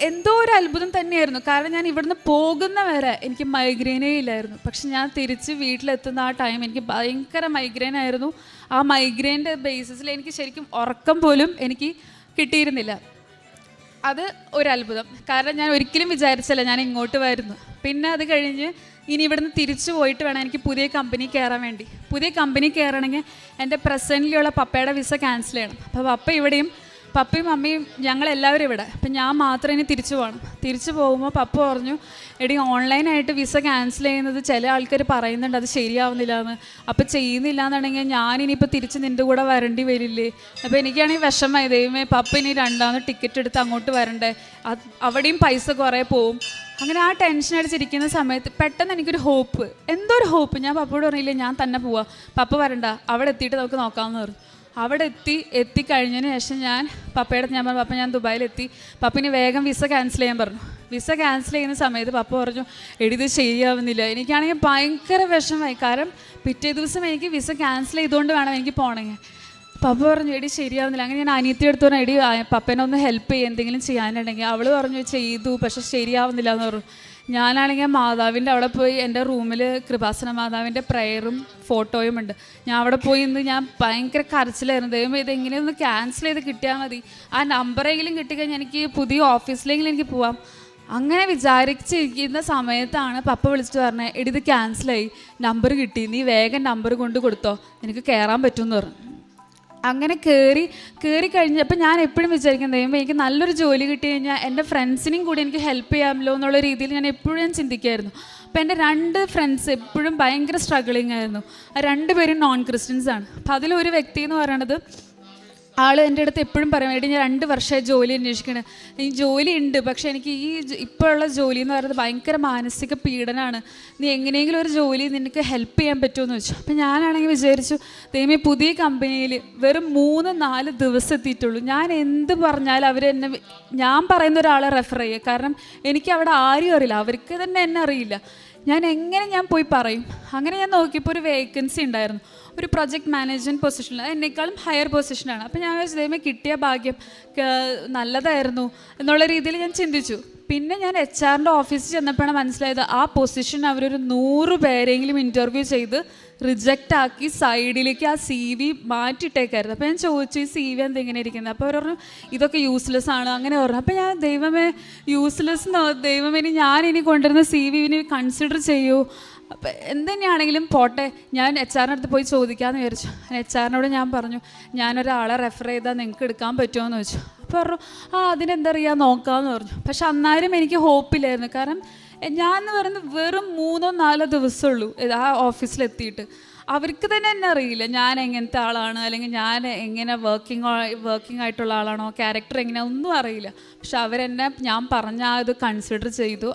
എന്തോ ഒരു അത്ഭുതം തന്നെയായിരുന്നു. കാരണം ഞാൻ ഇവിടുന്ന് പോകുന്ന വരെ എനിക്ക് മൈഗ്രെയിനേ ഇല്ലായിരുന്നു. പക്ഷെ ഞാൻ തിരിച്ച് വീട്ടിലെത്തുന്ന ആ ടൈം എനിക്ക് ഭയങ്കര മൈഗ്രെയിൻ ആയിരുന്നു. ആ മൈഗ്രെയിൻ്റെ ബേസിസിൽ എനിക്ക് ശരിക്കും ഉറക്കം പോലും എനിക്ക് കിട്ടിയിരുന്നില്ല. അത് ഒരു അത്ഭുതം. കാരണം ഞാൻ ഒരിക്കലും വിചാരിച്ചില്ല ഞാൻ ഇങ്ങോട്ട് വരുന്നു. പിന്നെ അത് കഴിഞ്ഞ് ഇനി ഇവിടുന്ന് തിരിച്ചു പോയിട്ട് വേണം എനിക്ക് പുതിയ കമ്പനി കയറാൻ വേണ്ടി. പുതിയ കമ്പനി കയറണമെങ്കിൽ എൻ്റെ പ്രസൻറ്റിലുള്ള പപ്പയുടെ വിസ ക്യാൻസൽ ചെയ്യണം. അപ്പോൾ പപ്പ ഇവിടെയും, പപ്പയും അമ്മയും ഞങ്ങളെല്ലാവരും ഇവിടെ. അപ്പം ഞാൻ മാത്രം ഇനി തിരിച്ചു പോകണം. തിരിച്ചു പോകുമ്പോൾ പപ്പ പറഞ്ഞു, എടി ഓൺലൈനായിട്ട് വിസ ക്യാൻസൽ ചെയ്യുന്നത് ചില ആൾക്കാർ പറയുന്നുണ്ട് അത് ശരിയാവുന്നില്ല എന്ന്. അപ്പോൾ ചെയ്യുന്നില്ല എന്നുണ്ടെങ്കിൽ ഞാനിനിയിപ്പോൾ തിരിച്ച് നിൻ്റെ കൂടെ വരേണ്ടി വരില്ലേ. അപ്പോൾ എനിക്കാണെങ്കിൽ വിഷമമായി, ദൈവമേ പപ്പ ഇനി 2ാമത് ടിക്കറ്റ് എടുത്ത് അങ്ങോട്ട് വരണ്ടേ, അവിടെയും പൈസ കുറേ പോവും. അങ്ങനെ ആ ടെൻഷൻ അടിച്ചിരിക്കുന്ന സമയത്ത് പെട്ടെന്ന് എനിക്കൊരു ഹോപ്പ്, എന്തോ ഒരു ഹോപ്പ്. ഞാൻ പപ്പയോട് പറഞ്ഞില്ലേ ഞാൻ തന്നെ പോവാം, പപ്പ വരണ്ട, അവിടെ എത്തിയിട്ട് നമുക്ക് നോക്കാമെന്ന് പറഞ്ഞു. അവിടെ എത്തിക്കഴിഞ്ഞതിന് ശേഷം ഞാൻ പപ്പയുടെ ഞാൻ പറഞ്ഞു, പപ്പ ഞാൻ ദുബായിലെത്തി, പപ്പിന് വേഗം വിസ ക്യാൻസൽ ചെയ്യാൻ പറഞ്ഞു. വിസ ക്യാൻസൽ ചെയ്യുന്ന സമയത്ത് പപ്പ പറഞ്ഞു, എടി ഇത് ശരിയാവുന്നില്ല. എനിക്കാണെങ്കിൽ ഭയങ്കര വിഷമമായി. കാരണം പിറ്റേ ദിവസം എനിക്ക് വിസ ക്യാൻസൽ ചെയ്തുകൊണ്ട് വേണം എനിക്ക് പോകണമെങ്കിൽ. പപ്പ പറഞ്ഞു, എടി ശരിയാവുന്നില്ല. അങ്ങനെ ഞാൻ അനിയത്തി എടുത്തു പറഞ്ഞു, എടി പപ്പനെ ഒന്ന് ഹെൽപ്പ് ചെയ്യുക, എന്തെങ്കിലും ചെയ്യാനുണ്ടെങ്കിൽ. അവൾ പറഞ്ഞു ചെയ്തു, പക്ഷെ ശരിയാവുന്നില്ല എന്ന് പറഞ്ഞു. ഞാനാണെങ്കിൽ മാതാവിൻ്റെ അവിടെ പോയി, എൻ്റെ റൂമിൽ കൃപാസന മാതാവിൻ്റെ പ്രയറും ഫോട്ടോയും ഉണ്ട്. ഞാൻ അവിടെ പോയി ഇന്ന് ഞാൻ ഭയങ്കര കരച്ചിലായിരുന്നു, ദൈവം ഇതെങ്ങനെയൊന്ന് ക്യാൻസൽ ചെയ്ത് കിട്ടിയാൽ മതി, ആ നമ്പറെങ്കിലും കിട്ടിക്കഴിഞ്ഞാൽ എനിക്ക് പുതിയ ഓഫീസിലെങ്കിലും എനിക്ക് പോവാം. അങ്ങനെ വിചാരിച്ചിരിക്കുന്ന സമയത്താണ് പപ്പ വിളിച്ചിട്ട് പറഞ്ഞത്, എടി ഇത് ക്യാൻസലായി, നമ്പർ കിട്ടി, നീ വേഗം നമ്പർ കൊണ്ട് കൊടുത്തോ, നിനക്ക് കയറാൻ പറ്റുമെന്ന് പറഞ്ഞു. അങ്ങനെ കയറി കഴിഞ്ഞപ്പോൾ ഞാൻ എപ്പോഴും വിചാരിക്കുന്നത്, ദൈവമേ എനിക്ക് നല്ലൊരു ജോലി കിട്ടി കഴിഞ്ഞാൽ എൻ്റെ ഫ്രണ്ട്സിനെയും കൂടി എനിക്ക് ഹെൽപ്പ് ചെയ്യാമല്ലോ എന്നുള്ള രീതിയിൽ ഞാൻ എപ്പോഴും ചിന്തിക്കുമായിരുന്നു. അപ്പോൾ എൻ്റെ 2 ഫ്രണ്ട്സ് എപ്പോഴും ഭയങ്കര സ്ട്രഗിളിങ് ആയിരുന്നു. ആ 2 പേരും നോൺ ക്രിസ്ത്യൻസാണ്. അപ്പോൾ അതിലൊരു വ്യക്തി എന്ന് പറയണത്, ആൾ എൻ്റെ അടുത്ത് എപ്പോഴും പറയും, എടി ഞാൻ 2 വർഷമായി ജോലി അന്വേഷിക്കണം, ഈ ജോലി ഉണ്ട് പക്ഷേ എനിക്ക് ഈ ഇപ്പോഴുള്ള ജോലി എന്ന് പറയുന്നത് ഭയങ്കര മാനസിക പീഡനമാണ്, നീ എങ്ങനെയെങ്കിലും ഒരു ജോലി നിനക്ക് ഹെൽപ്പ് ചെയ്യാൻ പറ്റുമെന്ന് വെച്ചു. അപ്പം ഞാനാണെങ്കിൽ വിചാരിച്ചു, ദൈവമേ പുതിയ കമ്പനിയിൽ വെറും 3-4 ദിവസം എത്തിയിട്ടുള്ളൂ, ഞാൻ എന്ത് പറഞ്ഞാലും അവരെന്നെ, ഞാൻ പറയുന്ന ഒരാളെ റെഫർ ചെയ്യുക, കാരണം എനിക്ക് അവിടെ ആരും അറിയില്ല, അവർക്ക് തന്നെ എന്നെ അറിയില്ല, ഞാൻ പോയി പറയും. അങ്ങനെ ഞാൻ നോക്കിയപ്പോൾ ഒരു വേക്കൻസി ഉണ്ടായിരുന്നു, ഒരു പ്രൊജക്ട് മാനേജ്മെൻറ്റ് പൊസിഷനിൽ, എന്നെക്കാളും ഹയർ പൊസിഷനാണ്. അപ്പോൾ ഞാൻ വിചാരിച്ചു, ദൈവമേ കിട്ടിയ ഭാഗ്യം നല്ലതായിരുന്നു എന്നുള്ള രീതിയിൽ ഞാൻ ചിന്തിച്ചു. പിന്നെ ഞാൻ HR ഓഫീസിൽ ചെന്നപ്പോഴാണ് മനസ്സിലായത്, ആ പൊസിഷൻ അവരൊരു 100 പേരെങ്കിലും ഇൻ്റർവ്യൂ ചെയ്ത് റിജക്റ്റ് ആക്കി സൈഡിലേക്ക് ആ CV മാറ്റിയിട്ടേക്കായിരുന്നു. അപ്പോൾ ഞാൻ ചോദിച്ചു, ഈ CV എന്തെങ്ങനെ ഇരിക്കുന്നത്? അപ്പോൾ അവർ പറഞ്ഞു, ഇതൊക്കെ യൂസ്ലെസ് ആണ് അങ്ങനെ പറഞ്ഞു. അപ്പോൾ ഞാൻ, ദൈവമേ യൂസ്ലെസ്, ദൈവമേ ഞാനിനി കൊണ്ടുവരുന്ന CV കൺസിഡർ ചെയ്യൂ, അപ്പം എന്തുതന്നെയാണെങ്കിലും പോട്ടെ, ഞാൻ HR അടുത്ത് പോയി ചോദിക്കാമെന്ന് വിചാരിച്ചു. HR ഞാൻ പറഞ്ഞു, ഞാനൊരാളെ റെഫർ ചെയ്താൽ നിങ്ങൾക്ക് എടുക്കാൻ പറ്റുമോ എന്ന് ചോദിച്ചു. അപ്പോൾ പറഞ്ഞു, അതിനെന്താ അറിയാം, നോക്കാമെന്ന് പറഞ്ഞു. പക്ഷെ അന്നേരം എനിക്ക് ഹോപ്പില്ലായിരുന്നു, കാരണം ഞാൻ എന്ന് പറയുന്നത് വെറും 3-4 ദിവസമുള്ളൂ ആ ഓഫീസിലെത്തിയിട്ട്. അവർക്ക് തന്നെ എന്നെ അറിയില്ല, ഞാൻ എങ്ങനത്തെ ആളാണ്, അല്ലെങ്കിൽ ഞാൻ എങ്ങനെ വർക്കിംഗ് ആയിട്ടുള്ള ആളാണോ, ക്യാരക്ടർ എങ്ങനെയാ ഒന്നും അറിയില്ല. പക്ഷെ അവരെന്നെ, ഞാൻ പറഞ്ഞ ഇത് കൺസിഡർ ചെയ്തു.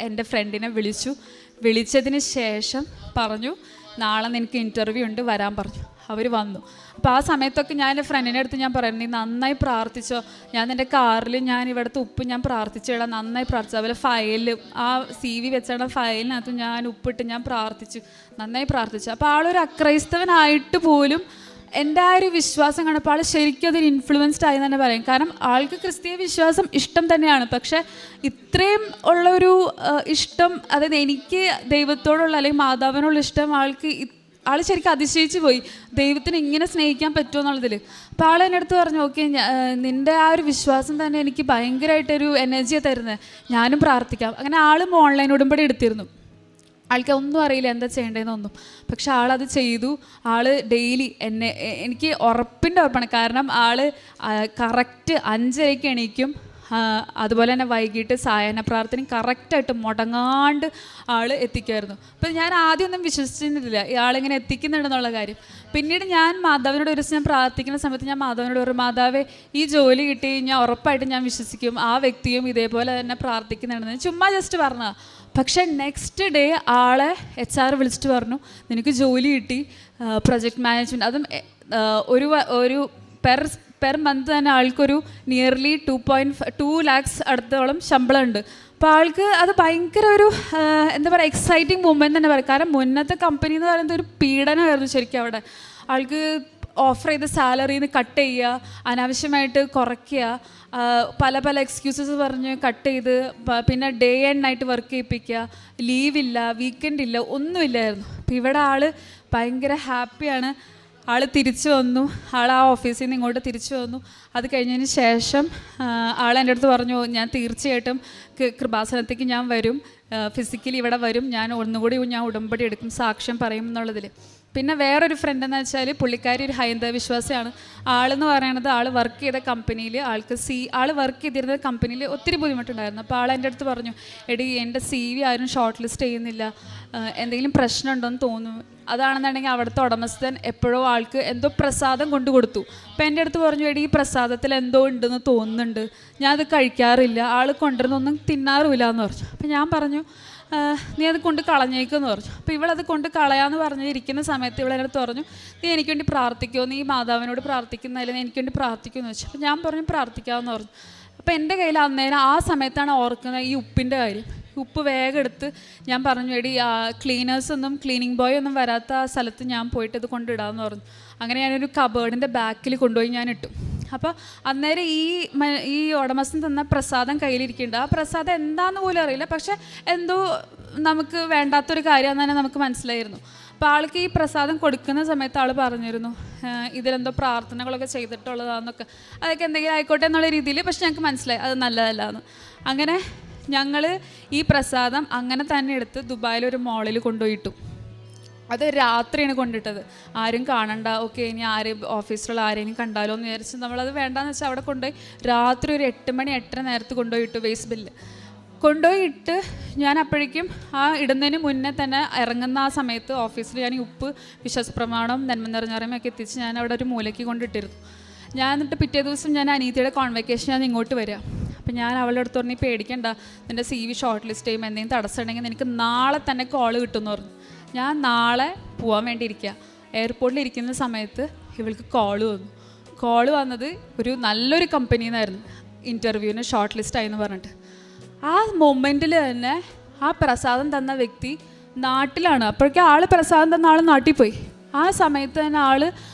എൻ്റെ ഫ്രണ്ടിനെ വിളിച്ചതിന് ശേഷം പറഞ്ഞു, നാളെ നിനക്ക് ഇൻ്റർവ്യൂ ഉണ്ട്, വരാൻ പറഞ്ഞു. അവർ വന്നു. അപ്പോൾ ആ സമയത്തൊക്കെ ഞാൻ എൻ്റെ ഫ്രണ്ടിൻ്റെ അടുത്ത് ഞാൻ പറയുന്നത്, നീ നന്നായി പ്രാർത്ഥിച്ചോ, ഞാൻ എൻ്റെ കാറിൽ ഞാൻ ഇവിടുത്തെ ഉപ്പ് ഞാൻ പ്രാർത്ഥിച്ചിടാം, നന്നായി പ്രാർത്ഥിച്ചു. അതുപോലെ ഫയലിൽ ആ CV വെച്ചിട ഫയലിനകത്ത് ഞാൻ ഉപ്പിട്ട് ഞാൻ പ്രാർത്ഥിച്ചു, നന്നായി പ്രാർത്ഥിച്ചു. അപ്പോൾ ആളൊരു അക്രൈസ്തവനായിട്ട് പോലും എൻ്റെ ആ ഒരു വിശ്വാസം കണ്ടപ്പോൾ ആൾ ശരിക്കും അതൊരു ഇൻഫ്ലുവൻസ്ഡ് ആയി തന്നെ പറയും. കാരണം ആൾക്ക് ക്രിസ്തീയ വിശ്വാസം ഇഷ്ടം തന്നെയാണ്, പക്ഷേ ഇത്രയും ഉള്ളൊരു ഇഷ്ടം, അതായത് എനിക്ക് ദൈവത്തോടുള്ള അല്ലെങ്കിൽ മാതാവിനുള്ള ഇഷ്ടം ആൾ ശരിക്കും അതിശയിച്ച് പോയി, ദൈവത്തിന് ഇങ്ങനെ സ്നേഹിക്കാൻ പറ്റുമോ എന്നുള്ളതിൽ. അപ്പോൾ ആൾ എൻ്റെ അടുത്ത് പറഞ്ഞു, ഓക്കെ നിൻ്റെ ആ ഒരു വിശ്വാസം തന്നെ എനിക്ക് ഭയങ്കരമായിട്ടൊരു എനർജിയാണ് തരുന്നത്, ഞാനും പ്രാർത്ഥിക്കാം. അങ്ങനെ ആളും ഓൺലൈൻ ഉടമ്പടി എടുത്തിരുന്നു. ആൾക്ക് ഒന്നും അറിയില്ല എന്താ ചെയ്യേണ്ടതെന്നൊന്നും, പക്ഷെ ആളത് ചെയ്തു. ആൾ ഡെയിലി എനിക്ക് ഉറപ്പാണ്, കാരണം ആൾ കറക്റ്റ് 5:30 എണീക്കും, അതുപോലെ തന്നെ വൈകിട്ട് സായാഹ്ന പ്രാർത്ഥനയും കറക്റ്റായിട്ട് മുടങ്ങാണ്ട് ആൾ എത്തിക്കുമായിരുന്നു. അപ്പോൾ ഞാൻ ആദ്യമൊന്നും വിശ്വസിച്ചിരുന്നില്ല ആളിങ്ങനെ എത്തിക്കുന്നുണ്ടെന്നുള്ള കാര്യം. പിന്നീട് ഞാൻ മാതാവിനോട് ഒരു ദിവസം ഞാൻ പ്രാർത്ഥിക്കുന്ന സമയത്ത് ഞാൻ മാതാവിനോട് പറഞ്ഞു, മാതാവേ ഈ ജോലി കിട്ടി കഴിഞ്ഞാൽ ഉറപ്പായിട്ടും ഞാൻ വിശ്വസിക്കും ആ വ്യക്തിയും ഇതേപോലെ തന്നെ പ്രാർത്ഥിക്കുന്നുണ്ടെന്ന് ചുമ്മാ ജസ്റ്റ് പറഞ്ഞതാണ്. പക്ഷേ നെക്സ്റ്റ് ഡേ ആളെ HR വിളിച്ചിട്ട് പറഞ്ഞു, നിനക്ക് ജോലി കിട്ടി, പ്രൊജക്ട് മാനേജ്മെൻറ്റ്, അതും ഒരു പെർ മന്ത് തന്നെ ആൾക്കൊരു നിയർലി 2 lakhs അടുത്തോളം ശമ്പളം ഉണ്ട്. അപ്പോൾ ആൾക്ക് അത് ഭയങ്കര ഒരു എന്താ പറയുക എക്സൈറ്റിംഗ് മൂമെൻറ്റ് തന്നെ പറയാം. കാരണം മുന്നത്തെ കമ്പനി എന്ന് പറയുന്നത് ഒരു പീഡനമായിരുന്നു ശരിക്കും. അവിടെ ആൾക്ക് ഓഫർ ചെയ്ത സാലറിന്ന് കട്ട് ചെയ്യുക, അനാവശ്യമായിട്ട് കുറയ്ക്കുക, പല എക്സ്ക്യൂസസ് പറഞ്ഞ് കട്ട് ചെയ്ത്, പിന്നെ ഡേ ആൻഡ് നൈറ്റ് വർക്ക് ചെയ്യിപ്പിക്കുക, ലീവില്ല, വീക്കെൻഡ് ഇല്ല, ഒന്നുമില്ലായിരുന്നു. അപ്പോൾ ഇവിടെ ആൾ ഭയങ്കര ഹാപ്പിയാണ്. ആൾ തിരിച്ചു വന്നു, ആൾ ആ ഓഫീസിൽ നിന്ന് ഇങ്ങോട്ട് തിരിച്ചു വന്നു. അത് കഴിഞ്ഞതിന് ശേഷം ആൾ എൻ്റെ അടുത്ത് പറഞ്ഞു, ഞാൻ തീർച്ചയായിട്ടും കൃപാസനത്തേക്ക് ഞാൻ വരും, ഫിസിക്കലി ഇവിടെ വരും, ഞാൻ ഒന്നുകൂടി ഞാൻ ഉടമ്പടി എടുക്കും, സാക്ഷ്യം പറയും എന്നുള്ളതിൽ. പിന്നെ വേറൊരു ഫ്രണ്ട് എന്ന് വെച്ചാൽ പുള്ളിക്കാരി ഒരു ഹൈന്ദവ വിശ്വാസിയാണ്. ആളെന്ന് പറയണത് ആൾ വർക്ക് ചെയ്ത കമ്പനിയിൽ ആൾ വർക്ക് ചെയ്തിരുന്ന കമ്പനിയിൽ ഒത്തിരി ബുദ്ധിമുട്ടുണ്ടായിരുന്നു. അപ്പോൾ ആൾ എൻ്റെ അടുത്ത് പറഞ്ഞു, എടി എൻ്റെ CV ആരും ഷോർട്ട് ലിസ്റ്റ് ചെയ്യുന്നില്ല, എന്തെങ്കിലും പ്രശ്നമുണ്ടോയെന്ന് തോന്നുന്നു. അതാണെന്നുണ്ടെങ്കിൽ അവിടുത്തെ ഉടമസ്ഥൻ എപ്പോഴോ ആൾക്ക് എന്തോ പ്രസാദം കൊണ്ടു കൊടുത്തു. അപ്പോൾ എൻ്റെ അടുത്ത് പറഞ്ഞു, എടി ഈ പ്രസാദത്തിൽ എന്തോ ഉണ്ടെന്ന് തോന്നുന്നുണ്ട്, ഞാൻ അത് കഴിക്കാറില്ല, ആൾ കൊണ്ടുവരുന്നൊന്നും തിന്നാറുമില്ല എന്ന് പറഞ്ഞു. അപ്പോൾ ഞാൻ പറഞ്ഞു, നീ അത് കൊണ്ട് കളഞ്ഞേക്കെന്ന് പറഞ്ഞു. അപ്പോൾ ഇവളത് കൊണ്ട് കളയാമെന്ന് പറഞ്ഞിരിക്കുന്ന സമയത്ത് ഇവളെടുത്ത് പറഞ്ഞു, നീ എനിക്ക് വേണ്ടി പ്രാർത്ഥിക്കുമോ, നീ മാതാവിനോട് പ്രാർത്ഥിക്കുന്നതിൽ എനിക്ക് വേണ്ടി പ്രാർത്ഥിക്കുമെന്ന് വെച്ചു. അപ്പോൾ ഞാൻ പറഞ്ഞു പ്രാർത്ഥിക്കാമെന്ന് പറഞ്ഞു. അപ്പോൾ എൻ്റെ കയ്യിൽ അന്നേരം ആ സമയത്താണ് ഓർക്കുന്നത് ഈ ഉപ്പിൻ്റെ കാര്യം. ഉപ്പ് വേഗം എടുത്ത് ഞാൻ പറഞ്ഞു, എടി ക്ലീനിങ് ബോയ് ഒന്നും വരാത്ത ആ സ്ഥലത്ത് ഞാൻ പോയിട്ട് ഇത് കൊണ്ടിടാമെന്ന് പറഞ്ഞു. അങ്ങനെ ഞാനൊരു കബേർഡിൻ്റെ ബാക്കിൽ കൊണ്ടുപോയി ഞാൻ ഇട്ടു. അപ്പോൾ അന്നേരം ഈ ഉടമസ്ഥൻ തന്ന പ്രസാദം കയ്യിലിരിക്കുന്നുണ്ട്. ആ പ്രസാദം എന്താണെന്ന് പോലും അറിയില്ല, പക്ഷെ എന്തോ നമുക്ക് വേണ്ടാത്തൊരു കാര്യമാണെന്ന് തന്നെ നമുക്ക് മനസ്സിലായിരുന്നു. അപ്പോൾ ആൾക്ക് ഈ പ്രസാദം കൊടുക്കുന്ന സമയത്ത് ആൾ പറഞ്ഞിരുന്നു, ഇതിലെന്തോ പ്രാർത്ഥനകളൊക്കെ ചെയ്തിട്ടുള്ളതാണെന്നൊക്കെ, അതൊക്കെ എന്തെങ്കിലും ആയിക്കോട്ടെ എന്നുള്ള രീതിയിൽ. പക്ഷെ ഞങ്ങൾക്ക് മനസ്സിലായി അത് നല്ലതല്ല എന്ന്. അങ്ങനെ ഞങ്ങൾ ഈ പ്രസാദം അങ്ങനെ തന്നെ എടുത്ത് ദുബായിലൊരു മോളിൽ കൊണ്ടുപോയിട്ടു. അത് രാത്രിയാണ് കൊണ്ടിട്ടത്, ആരും കാണണ്ട, ഓക്കെ ഇനി ആരും ഓഫീസിലുള്ള ആരെയും കണ്ടാലോ എന്ന് വിചാരിച്ച് നമ്മളത് വേണ്ടാന്ന് വെച്ചാൽ അവിടെ കൊണ്ടുപോയി രാത്രി ഒരു 8 മണി 8:30 നേരത്ത് കൊണ്ടുപോയിട്ടു. വേസ്റ്റ് ബില്ല് കൊണ്ടുപോയിട്ട് ഞാൻ അപ്പോഴേക്കും ആ ഇടുന്നതിന് മുന്നേ തന്നെ ഇറങ്ങുന്ന ആ സമയത്ത് ഓഫീസിൽ ഞാൻ ഈ ഉപ്പ്, വിശ്വാസപ്രമാണം, നന്മ നിറഞ്ഞറിയുമൊക്കെ എത്തിച്ച് ഞാൻ അവിടെ ഒരു മൂലയ്ക്ക് കൊണ്ടിട്ടിരുന്നു. ഞാൻ എന്നിട്ട് പിറ്റേ ദിവസം ഞാൻ അനീതിയുടെ കോൺവെക്കേഷൻ ഞാൻ ഇങ്ങോട്ട് വരിക. അപ്പം ഞാൻ അവളുടെ അടുത്ത് പറഞ്ഞു, പേടിക്കണ്ട, നിൻ്റെ CV ഷോർട്ട് ലിസ്റ്റ് ചെയ്യുമ്പോൾ എന്തെങ്കിലും തടസ്സം ഉണ്ടെങ്കിൽ നിനക്ക് നാളെ തന്നെ കോൾ കിട്ടുമെന്ന് പറഞ്ഞു. ഞാൻ നാളെ പോകാൻ വേണ്ടി ഇരിക്കുക. എയർപോർട്ടിൽ ഇരിക്കുന്ന സമയത്ത് ഇവൾക്ക് കോള് വന്നു. കോള് വന്നത് ഒരു നല്ലൊരു കമ്പനിയിൽ നിന്നായിരുന്നു, ഇൻ്റർവ്യൂവിന് ഷോർട്ട് ലിസ്റ്റ് ആയെന്ന് പറഞ്ഞിട്ട്. ആ മൊമെൻറ്റിൽ തന്നെ ആ പ്രസാദം തന്ന വ്യക്തി നാട്ടിലാണ്. അപ്പോഴേക്കും ആൾ പ്രസാദം തന്ന ആൾ നാട്ടിൽ പോയി. ആ സമയത്ത് തന്നെ ആൾ